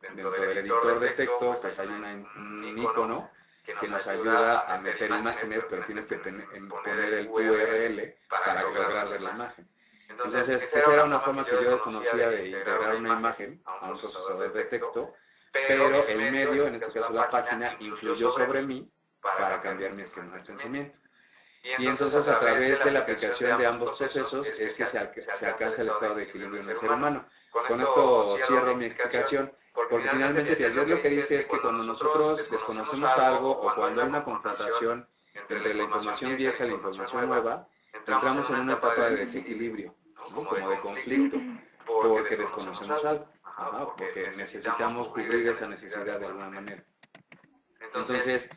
dentro del editor de texto, pues hay un icono que nos ayuda a meter imágenes, pero tienes que poner el URL para lograr ver la imagen. Entonces, esa era una forma que yo desconocía de integrar una imagen a un procesador de texto, pero el medio, en este caso la página, influyó sobre mí para cambiar mi esquema de pensamiento. Y entonces, a través de la aplicación de ambos procesos, es que se alcanza el estado de equilibrio en el ser humano. Con esto cierro mi explicación, porque finalmente Piaget lo que dice es que cuando nosotros desconocemos algo o cuando hay una confrontación entre la información vieja y la información nueva, entramos en una etapa de desequilibrio, ¿no? Como de conflicto, porque desconocemos algo, porque necesitamos cubrir esa necesidad de alguna manera. Entonces,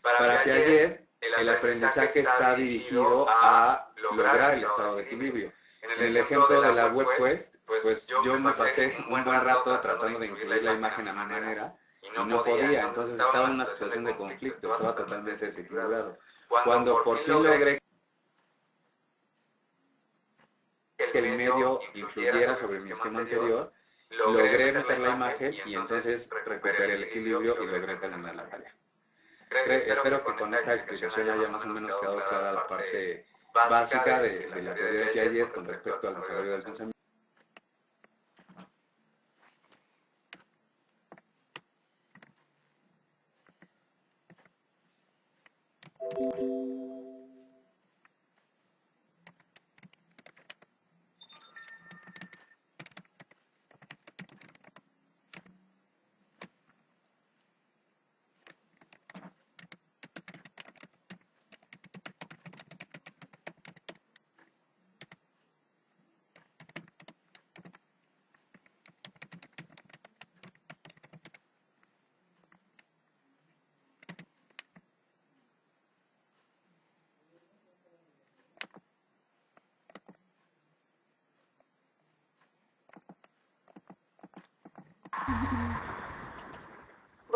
para Piaget, el aprendizaje está dirigido a lograr el estado de equilibrio. En el ejemplo de la WebQuest, pues yo me pasé un buen rato tratando de incluir la imagen a mi manera y no podía, entonces estaba en una situación de conflicto, estaba totalmente desequilibrado. Cuando por fin logré que el medio influyera sobre mi esquema anterior, logré meter la imagen y entonces recuperé el equilibrio y logré terminar la tarea. Espero que con esta explicación haya más o menos quedado clara la parte básica de la teoría de Piaget con respecto al desarrollo del pensamiento.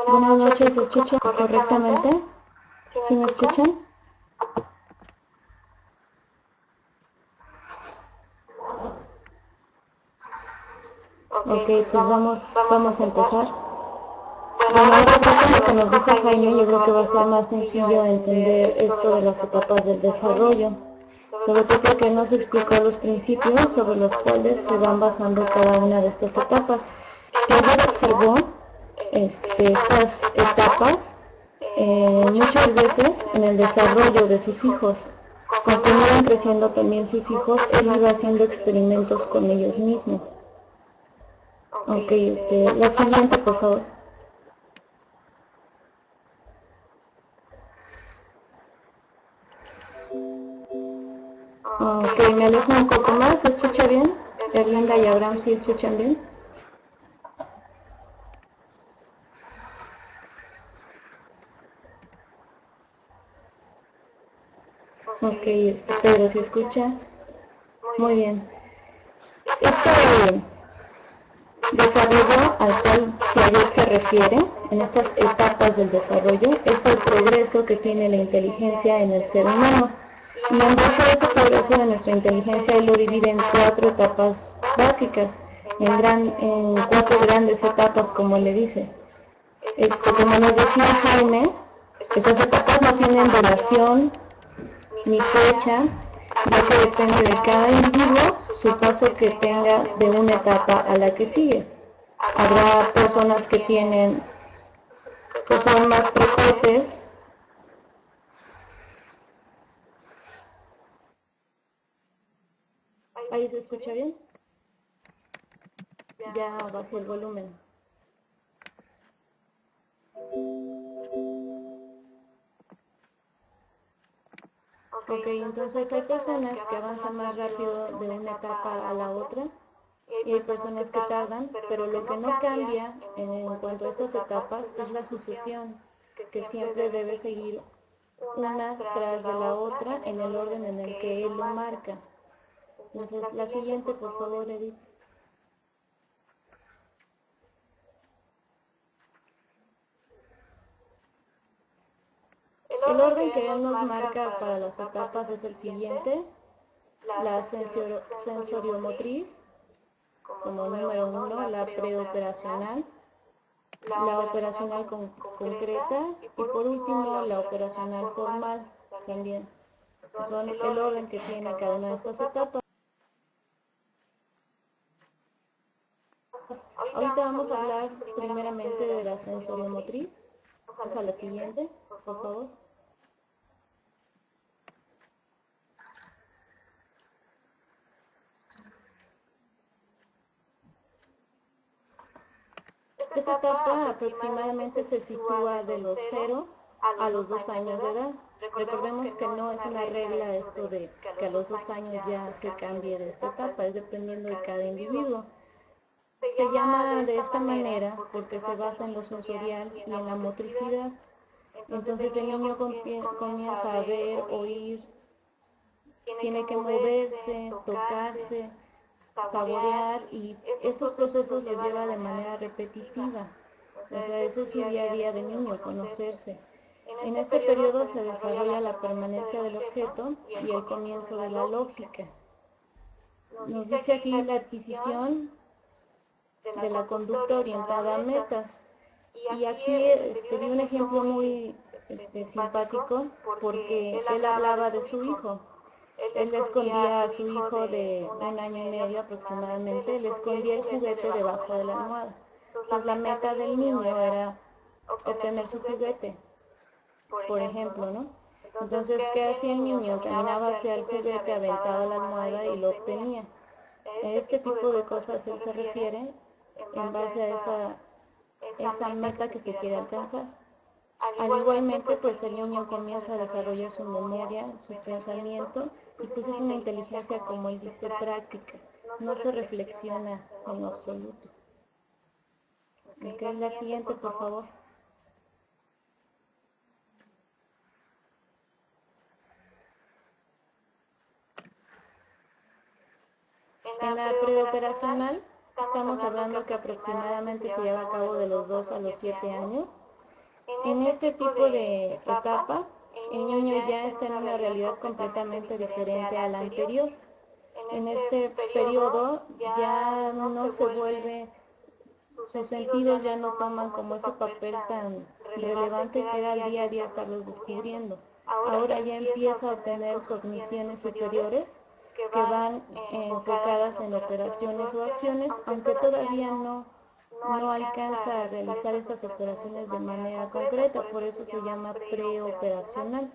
Buenas noches, ¿se escucha correctamente? ¿Sí me escuchan? Ok, pues vamos a empezar. Bueno, ahora con lo que nos dijo Jaime, yo creo que va a ser más sencillo entender esto de las etapas del desarrollo, sobre todo porque nos explicó los principios sobre los cuales se van basando cada una de estas etapas. Piaget observó estas etapas muchas veces en el desarrollo de sus hijos. Conforme iban creciendo también sus hijos, él iba haciendo experimentos con ellos mismos. Ok, la siguiente, por favor. Ok, me alejo un poco más, ¿se escucha bien? Erlinda y Abraham, ¿sí escuchan bien? Ok, Pedro, ¿se escucha? Muy bien. Este desarrollo al cual Piaget se refiere, en estas etapas del desarrollo, es el progreso que tiene la inteligencia en el ser humano. Y en base a ese progreso de nuestra inteligencia, él lo divide en 4 etapas básicas, en 4 grandes etapas, como le dice. Como nos decía Jaime, estas etapas no tienen duración ni fecha, ya que depende de cada individuo su paso que tenga de una etapa a la que sigue. Habrá personas que son más precoces. ¿Ahí se escucha bien? Ya bajé el volumen. Ok, entonces hay personas que avanzan más rápido de una etapa a la otra y hay personas que tardan, pero lo que no cambia en cuanto a estas etapas es la sucesión, que siempre debe seguir una tras de la otra en el orden en el que él lo marca. Entonces, la siguiente, por favor, Edith. El orden que él nos marca para las etapas es el siguiente: la sensoriomotriz, como número 1, la preoperacional, la operacional concreta y por último la operacional formal también. Son el orden que tiene cada una de estas etapas. Ahorita vamos a hablar primeramente de la sensoriomotriz. Vamos a la siguiente, por favor. Esta etapa aproximadamente se sitúa de los 0 a los 2 años de edad. Recordemos que no es una regla esto de que a los 2 años ya se cambie de esta etapa, es dependiendo de cada individuo. Se llama de esta manera porque se basa en lo sensorial y en la motricidad. Entonces el niño comienza a ver, oír, tiene que moverse, tocarse, saborear, y estos procesos los lleva de manera repetitiva. O sea, ese es su día a día de niño, conocerse. En este periodo se desarrolla la permanencia del objeto y el comienzo de la lógica. Nos dice aquí la adquisición de la conducta orientada a metas. Y aquí vi un ejemplo muy simpático, porque él hablaba de su hijo. Él le escondía a su hijo de 1 año y medio aproximadamente, le escondía el juguete debajo de la almohada. Entonces la meta del niño era obtener su juguete, por ejemplo, ¿no? Entonces, ¿qué hacía el niño? Caminaba hacia el juguete, aventaba la almohada y lo obtenía. A este tipo de cosas él se refiere en base a esa meta que se quiere alcanzar. Al igualmente, pues el niño comienza a desarrollar su memoria, su pensamiento, y pues es una inteligencia, como él dice, práctica. No se reflexiona en lo absoluto. Ok, la siguiente, por favor. En la preoperacional estamos hablando que aproximadamente se lleva a cabo de los 2 a los 7 años. En este tipo de etapa, el niño ya está en una realidad completamente diferente a la anterior. En este periodo ya no se vuelve, sus sentidos ya no toman como ese papel tan relevante que era al día a día estarlos descubriendo. Ahora ya empieza a obtener cogniciones superiores que van enfocadas en operaciones o acciones, aunque todavía no alcanza a realizar estas operaciones de manera concreta, por eso se llama preoperacional.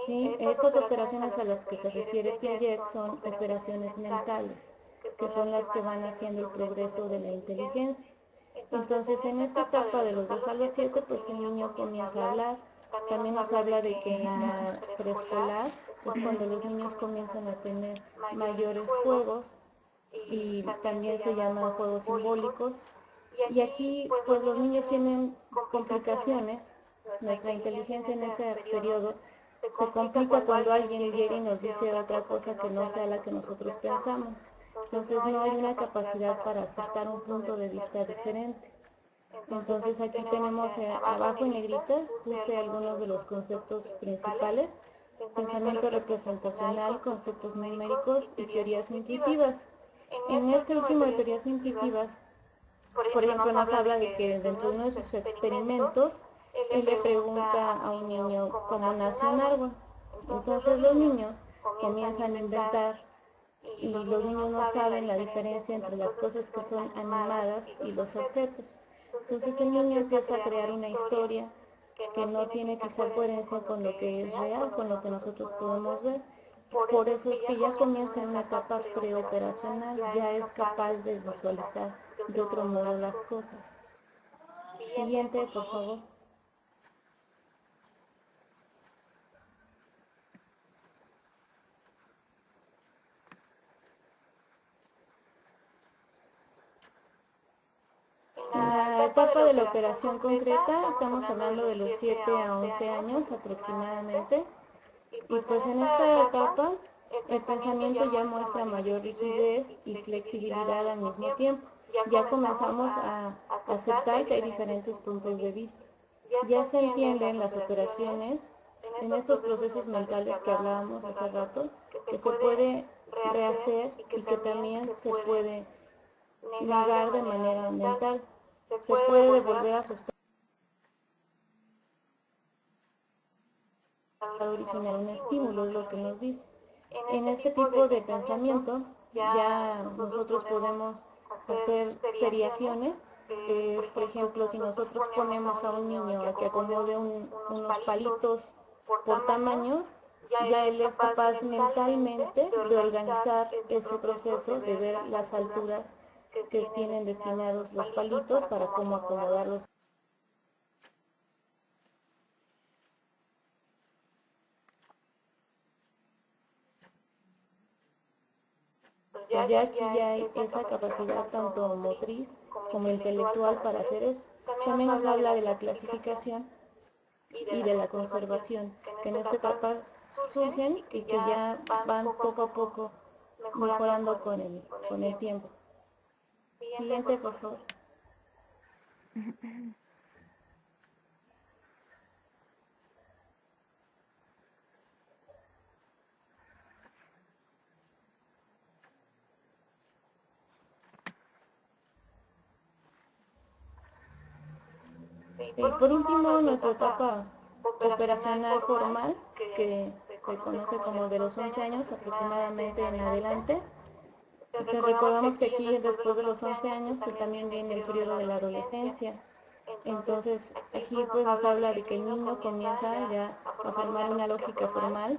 ¿Sí? Estas operaciones a las que se refiere Piaget son operaciones mentales, que son las que van haciendo el progreso de la inteligencia. Entonces, en esta etapa de los 2 a los 7, pues el niño comienza a hablar. También nos habla de que en la preescolar es cuando los niños comienzan a tener mayores juegos, y también se llaman juegos simbólicos. Y aquí pues los niños tienen complicaciones, nuestra inteligencia en ese periodo se complica cuando alguien llega y nos dice otra cosa que no sea la que nosotros pensamos. Entonces no hay una capacidad para aceptar un punto de vista diferente. Entonces aquí tenemos abajo en negritas, puse algunos de los conceptos principales: pensamiento representacional, conceptos numéricos y teorías intuitivas. En este último de teorías intuitivas, por ejemplo, nos habla de que dentro de uno de sus experimentos, él le pregunta a un niño cómo nace un árbol. Entonces los niños comienzan a inventar y los niños no saben la diferencia entre las cosas que son animadas y los objetos. Entonces el niño empieza a crear una historia que no tiene quizá coherencia con lo que es real, con lo que nosotros podemos ver. Por eso es que ya comienza en una etapa preoperacional, ya es capaz de visualizar de otro modo las cosas. Siguiente, por favor. En la etapa de la operación concreta estamos hablando de los 7 a 11 años aproximadamente, y pues en esta etapa el pensamiento ya muestra mayor rigidez y flexibilidad al mismo tiempo. Ya comenzamos a aceptar que hay diferentes puntos de vista. Ya se entienden las operaciones en estos procesos mentales que hablábamos hace rato, que se puede rehacer y que también se puede negar de manera mental. Se puede devolver a su estado original un estímulo, es lo que nos dice. En este tipo de pensamiento ya nosotros podemos hacer seriaciones, que es, por ejemplo, si nosotros ponemos a un niño a que acomode unos palitos por tamaño, ya él es capaz mentalmente de organizar ese proceso, de ver las alturas que tienen destinados los palitos para cómo acomodarlos. Ya aquí ya hay esa capacidad tanto motriz como intelectual para hacer eso. También nos habla de la clasificación y de la conservación, que en esta etapa surgen y que ya van poco a poco mejorando con el tiempo. Siguiente, por favor. Y por último, nuestra etapa operacional formal, que se conoce como de los 11 años aproximadamente en adelante. Recordamos que aquí después de los 11 años pues también viene el periodo de la adolescencia. Entonces aquí pues nos habla de que el niño comienza ya a formar una lógica formal.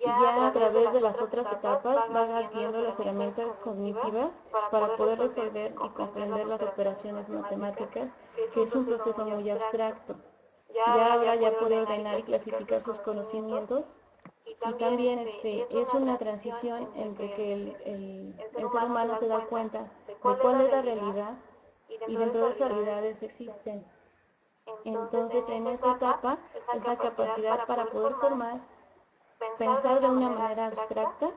Ya a través de las otras etapas va adquiriendo las herramientas cognitivas para poder resolver y comprender las operaciones matemáticas, que es un proceso muy abstracto. Ya ahora ya puede ordenar y clasificar sus conocimientos, y también es una transición entre que el ser humano se da cuenta de cuál es la realidad y dentro de esas realidades existen. Entonces en esa etapa esa capacidad para poder formar, pensar de una manera abstracta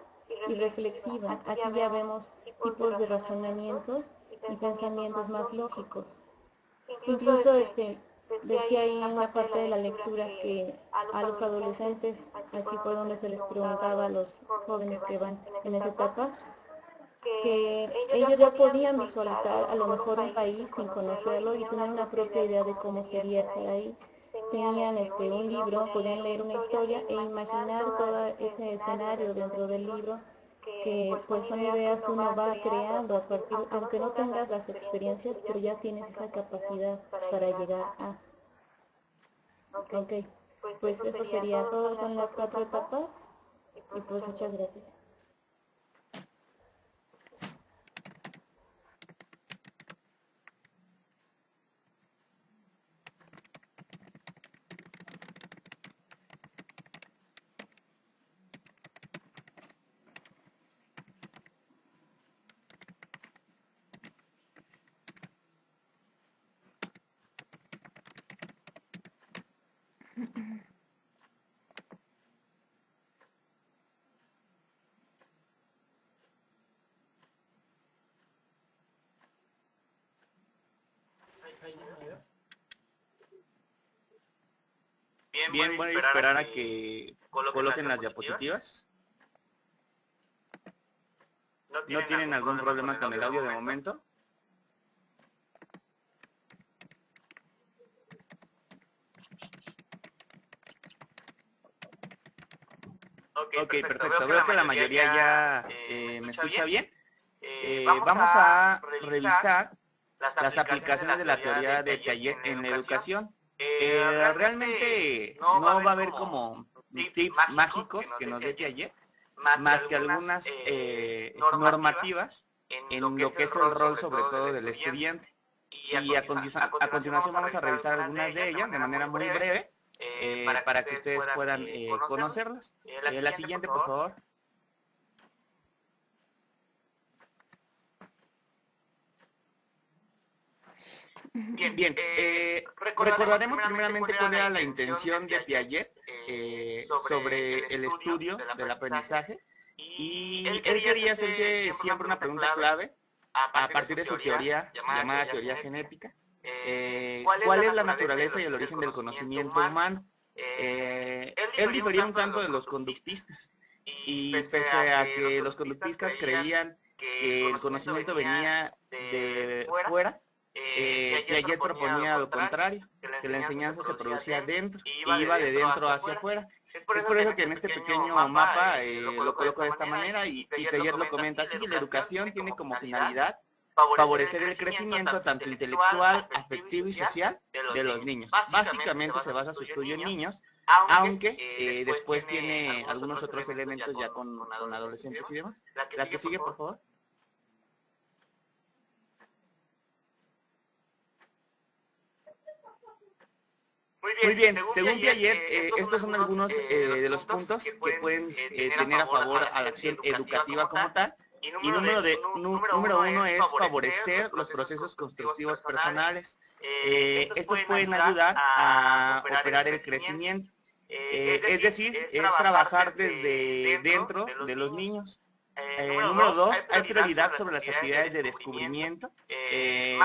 y reflexiva. Aquí ya vemos tipos de razonamientos y pensamientos más lógicos. Incluso decía ahí en una parte de la lectura que a los adolescentes, aquí fue donde se les preguntaba a los jóvenes que van en esa etapa, que ellos ya podían visualizar a lo mejor un país sin conocerlo y tener una propia idea de cómo sería estar ahí. Tenían un libro, podían leer una historia e imaginar todo ese escenario dentro del libro, que pues son ideas que uno va creando a partir, aunque no tengas las experiencias, pero ya tienes esa capacidad para llegar a. Ok, pues eso sería todo, son las 4 etapas y pues muchas gracias. Bien, voy a esperar a que coloquen las diapositivas. ¿No tienen algún problema con el audio de momento? Ok, perfecto. Veo que la mayoría ya me escucha bien. Vamos a revisar las aplicaciones de la teoría de Piaget en la educación. Realmente no va a haber como tips mágicos que nos dé Piaget, más que algunas normativas en lo que es el rol sobre todo del estudiante. Y a continuación vamos a revisar algunas de ellas de manera muy breve para que ustedes puedan conocerlas. La siguiente, por favor. Bien, recordaremos primeramente cuál era la intención de Piaget sobre el estudio del aprendizaje, y él quería hacerse siempre una pregunta clave a partir de su teoría llamada teoría genética. ¿Cuál es la naturaleza y el origen del conocimiento humano? Él difería un tanto de los conductistas, y pese a que los conductistas creían que el conocimiento venía de fuera, Piaget proponía lo contrario, que la enseñanza se producía dentro y iba de dentro hacia afuera. Es por eso que en este pequeño mapa lo coloco de esta manera, y Piaget lo comenta así: la educación tiene como finalidad favorecer el crecimiento tanto intelectual, afectivo y social de los niños. Básicamente se basa su estudio en niños, aunque después tiene algunos otros elementos ya con adolescentes y demás. La que sigue, por favor. Muy bien, según Piaget, estos son algunos de los puntos que pueden tener a favor a la acción educativa como tal. Y número uno es favorecer los procesos constructivos personales. Estos pueden ayudar a operar el crecimiento. Es decir, es trabajar desde dentro de los niños. Número dos, hay prioridad sobre las actividades de descubrimiento.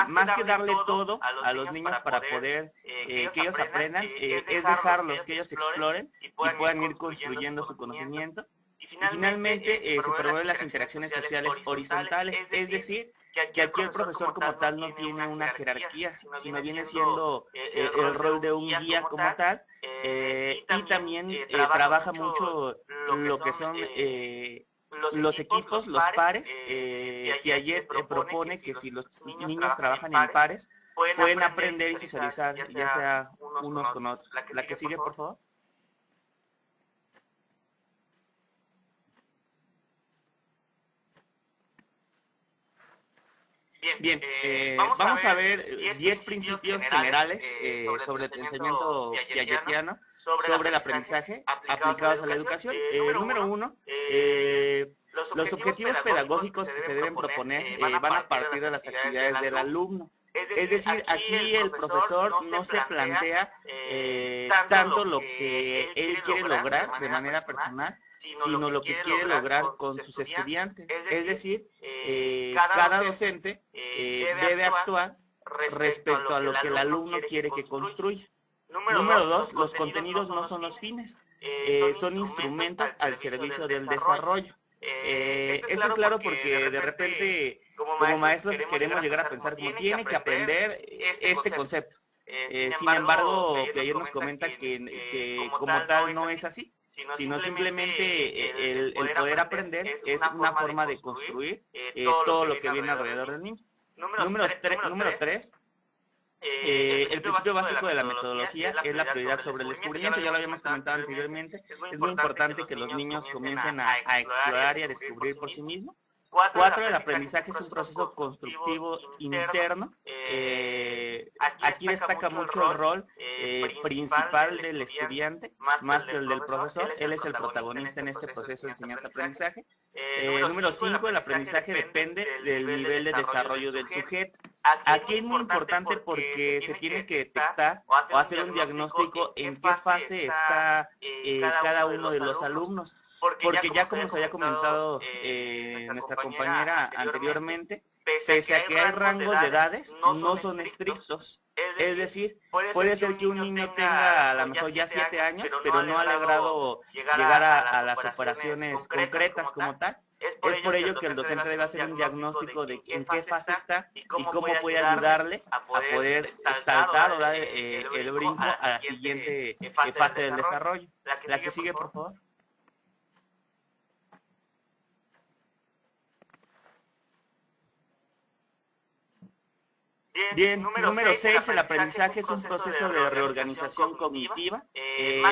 Más que darle todo a los niños para poder que ellos aprendan, es dejarlos que ellos exploren y puedan ir construyendo su conocimiento. Y finalmente se promueven las interacciones sociales horizontales, es decir, que aquí el profesor como tal no tiene una jerarquía, sino viene siendo el rol de un guía como tal, y también trabaja mucho lo que son los equipos, los pares. Piaget propone que si los niños trabajan en pares, pueden aprender y socializar, ya sea unos con otros. La que sigue, por favor. Bien, vamos a ver 10 principios generales sobre el pensamiento piagetiano, sobre el aprendizaje aplicados a la educación. Número uno, los objetivos pedagógicos que se deben proponer van a partir de las actividades del alumno. Es decir, aquí el profesor no se plantea tanto lo que él quiere lograr de manera personal, sino lo que quiere lograr con sus estudiantes. Es decir, cada docente debe actuar respecto a lo que el alumno quiere que construya. Número dos, los contenidos no son los fines, son instrumentos al servicio del desarrollo. Esto es claro porque de repente como maestros queremos llegar a pensar como tiene que aprender este concepto. Sin embargo, Piaget nos comenta que como tal no es así, sino simplemente el poder aprender es una forma de construir todo lo que viene alrededor del niño. Número tres, el principio básico de la metodología es la prioridad sobre el descubrimiento. Ya lo habíamos comentado anteriormente. Es muy importante que los niños comiencen a explorar y a descubrir por sí mismos. 4, el aprendizaje es un proceso constructivo interno. Aquí destaca mucho el rol principal del estudiante, más que el del profesor. Él es el protagonista en este proceso de enseñanza-aprendizaje. Número 5, el aprendizaje depende del nivel de desarrollo del sujeto. Aquí es muy importante porque se tiene que detectar o hacer un diagnóstico en qué fase está cada uno de los alumnos, porque ya como nos había comentado nuestra compañera anteriormente, pese a que hay rangos de edades, no son estrictos. Es decir, puede ser que un niño tenga a lo mejor ya 7 años, pero no ha logrado llegar a las operaciones concretas como tal. Es por ello que el docente debe hacer un diagnóstico de en qué fase está y cómo puede ayudarle a poder saltar o dar el brinco a la siguiente fase del desarrollo. La que sigue, por favor. Bien, número 6, el aprendizaje es un proceso de reorganización cognitiva.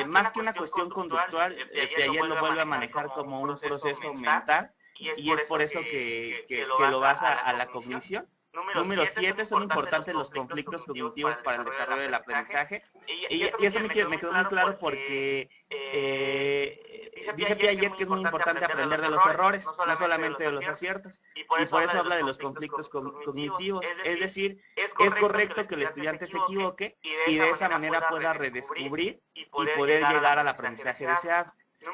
Más que una cuestión conductual, Piaget lo vuelve a manejar como un proceso mental y es por eso que lo basa a la cognición. Número 7, son importantes los conflictos cognitivos para el desarrollo del aprendizaje. Y eso me quedó muy claro porque dice Piaget que es muy importante aprender de los errores, no solamente de los aciertos. Y por eso habla de los conflictos cognitivos. Es decir, es correcto que el estudiante se equivoque y de esa manera pueda redescubrir y poder llegar al aprendizaje deseado.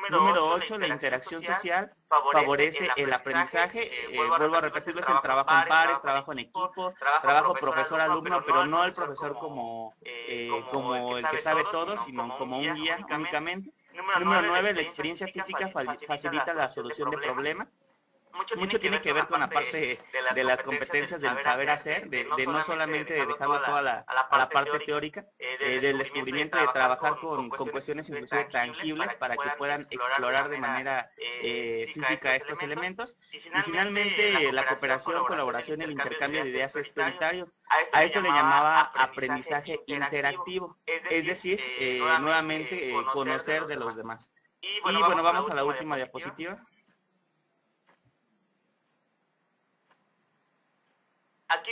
Número 8, la interacción social favorece el aprendizaje. Vuelvo a repetirlo, es el trabajo en pares, trabajo en equipo, trabajo profesor-alumno, pero no el profesor como el que sabe todo, sino como un guía únicamente. Número 9, la experiencia física facilita la solución de problemas. Mucho tiene que ver con la parte de las competencias del saber hacer, de no solamente dejarlo toda a la parte teórica, del descubrimiento de trabajar con cuestiones inclusive tangibles para que puedan explorar de manera física estos elementos. Y finalmente la cooperación, colaboración y el intercambio de ideas es prioritario. A esto le llamaba aprendizaje interactivo, es decir, nuevamente conocer de los demás. Y bueno, vamos a la última diapositiva.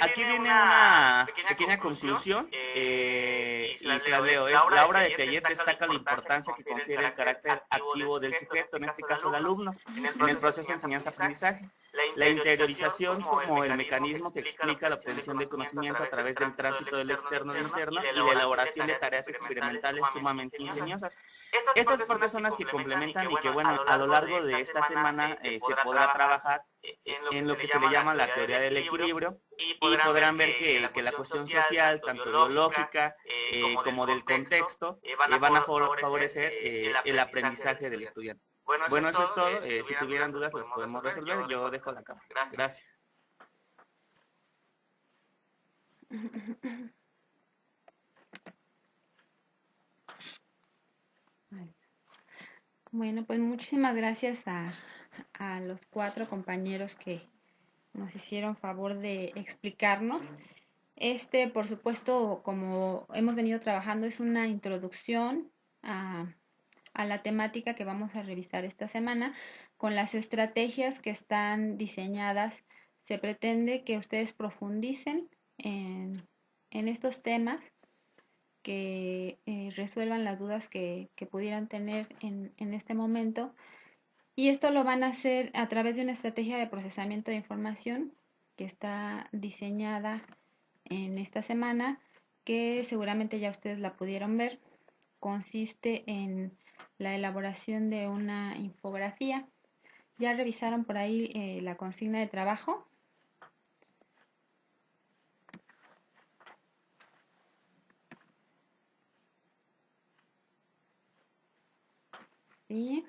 Aquí viene una pequeña conclusión y se la leo. La obra de Piaget destaca la importancia que confiere el carácter activo del sujeto, en este caso el alumno, en el proceso de enseñanza-aprendizaje. La interiorización como el mecanismo que explica la obtención de conocimiento a través del tránsito del externo al interno y la elaboración de tareas experimentales sumamente ingeniosas. Estas partes son las que complementan y que, bueno, a lo largo de esta semana se podrá trabajar en lo que se le llama la teoría del equilibrio y podrán ver que la cuestión social, tanto biológica como del contexto, van a favorecer el aprendizaje del estudiante. Bueno, eso es todo. Si tuvieran dudas, las podemos resolver. Yo dejo la cámara. Gracias. Bueno, pues muchísimas gracias a los 4 compañeros que nos hicieron favor de explicarnos. Por supuesto, como hemos venido trabajando, es una introducción a la temática que vamos a revisar esta semana. Con las estrategias que están diseñadas, se pretende que ustedes profundicen en estos temas, que resuelvan las dudas que pudieran tener en este momento. Y esto lo van a hacer a través de una estrategia de procesamiento de información que está diseñada en esta semana, que seguramente ya ustedes la pudieron ver. Consiste en la elaboración de una infografía. ¿Ya revisaron por ahí la consigna de trabajo? Sí.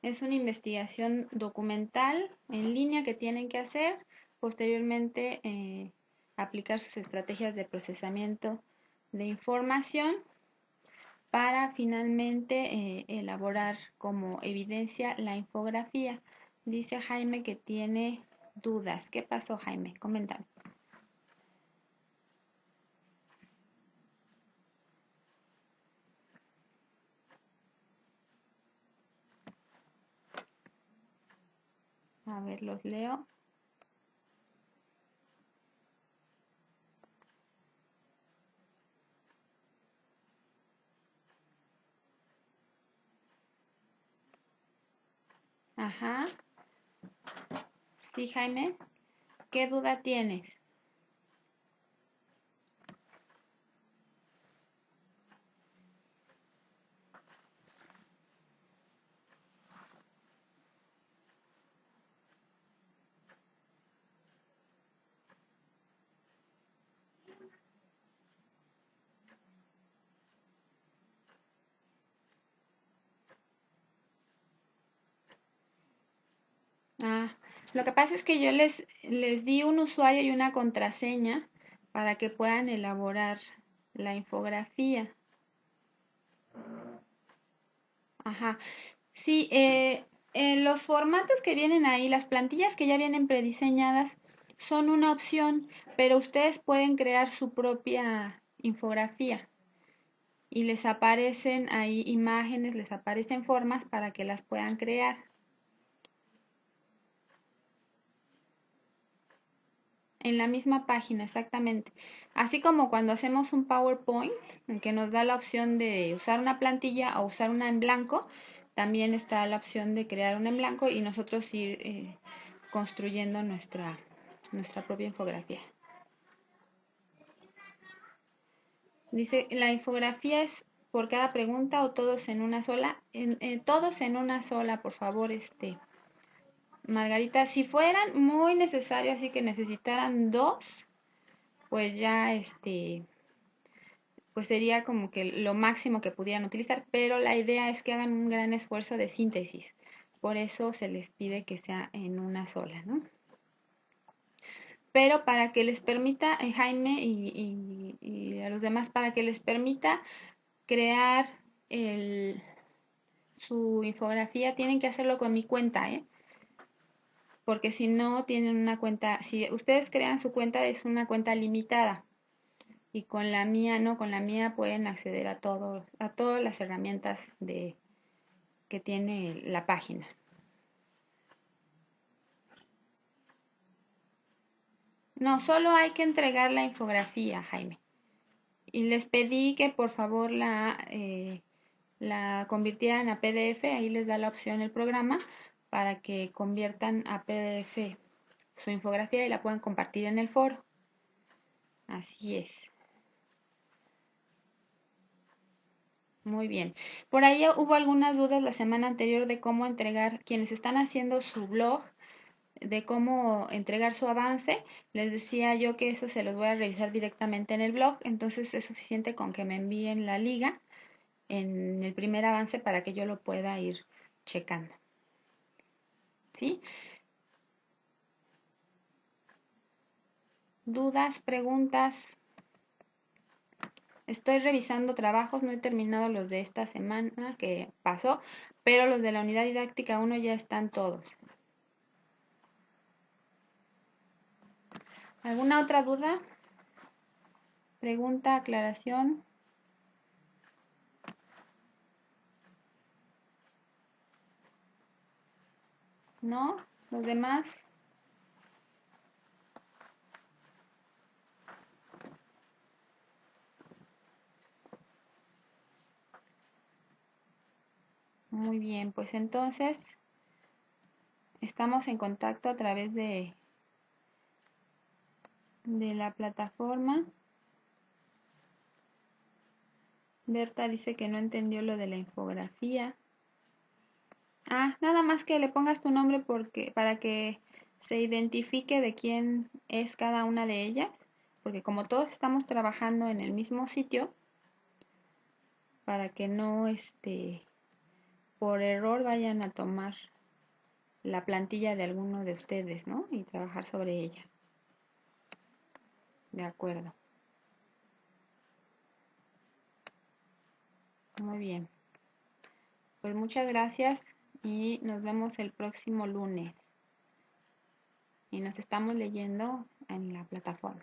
Es una investigación documental en línea que tienen que hacer. Posteriormente, aplicar sus estrategias de procesamiento de información para finalmente elaborar como evidencia la infografía. Dice Jaime que tiene dudas. ¿Qué pasó, Jaime? Coméntame. A ver, los leo. Ajá. Sí, Jaime. ¿Qué duda tienes? Ah, lo que pasa es que yo les di un usuario y una contraseña para que puedan elaborar la infografía. Ajá. Sí, los formatos que vienen ahí, las plantillas que ya vienen prediseñadas, son una opción, pero ustedes pueden crear su propia infografía y les aparecen ahí imágenes, les aparecen formas para que las puedan crear. En la misma página, exactamente. Así como cuando hacemos un PowerPoint, en que nos da la opción de usar una plantilla o usar una en blanco, también está la opción de crear una en blanco y nosotros ir construyendo nuestra propia infografía. Dice, la infografía es por cada pregunta o todos en una sola. Todos en una sola, por favor, Margarita. Si fueran muy necesarios, así que necesitaran dos, pues ya pues sería como que lo máximo que pudieran utilizar, pero la idea es que hagan un gran esfuerzo de síntesis. Por eso se les pide que sea en una sola, ¿no? Pero para que les permita, Jaime y a los demás, para que les permita crear su infografía, tienen que hacerlo con mi cuenta, ¿eh? Porque si no tienen una cuenta, si ustedes crean su cuenta, es una cuenta limitada. Y con la mía, no, con la mía pueden acceder a todas las herramientas que tiene la página. No, solo hay que entregar la infografía, Jaime. Y les pedí que por favor la convirtieran a PDF, ahí les da la opción el programa para que conviertan a PDF su infografía y la puedan compartir en el foro. Así es. Muy bien. Por ahí hubo algunas dudas la semana anterior de cómo entregar, quienes están haciendo su blog, de cómo entregar su avance. Les decía yo que eso se los voy a revisar directamente en el blog, entonces es suficiente con que me envíen la liga en el primer avance para que yo lo pueda ir checando. ¿Sí? ¿Dudas, preguntas? Estoy revisando trabajos, no he terminado los de esta semana que pasó, pero los de la unidad didáctica 1 ya están todos. ¿Alguna otra duda? ¿Pregunta, aclaración? ¿No? ¿Los demás? Muy bien, pues entonces estamos en contacto a través de la plataforma. Berta dice que no entendió lo de la infografía. Ah, nada más que le pongas tu nombre para que se identifique de quién es cada una de ellas, porque como todos estamos trabajando en el mismo sitio, para que no por error vayan a tomar la plantilla de alguno de ustedes, ¿no? Y trabajar sobre ella. De acuerdo. Muy bien. Pues muchas gracias y nos vemos el próximo lunes. Y nos estamos leyendo en la plataforma.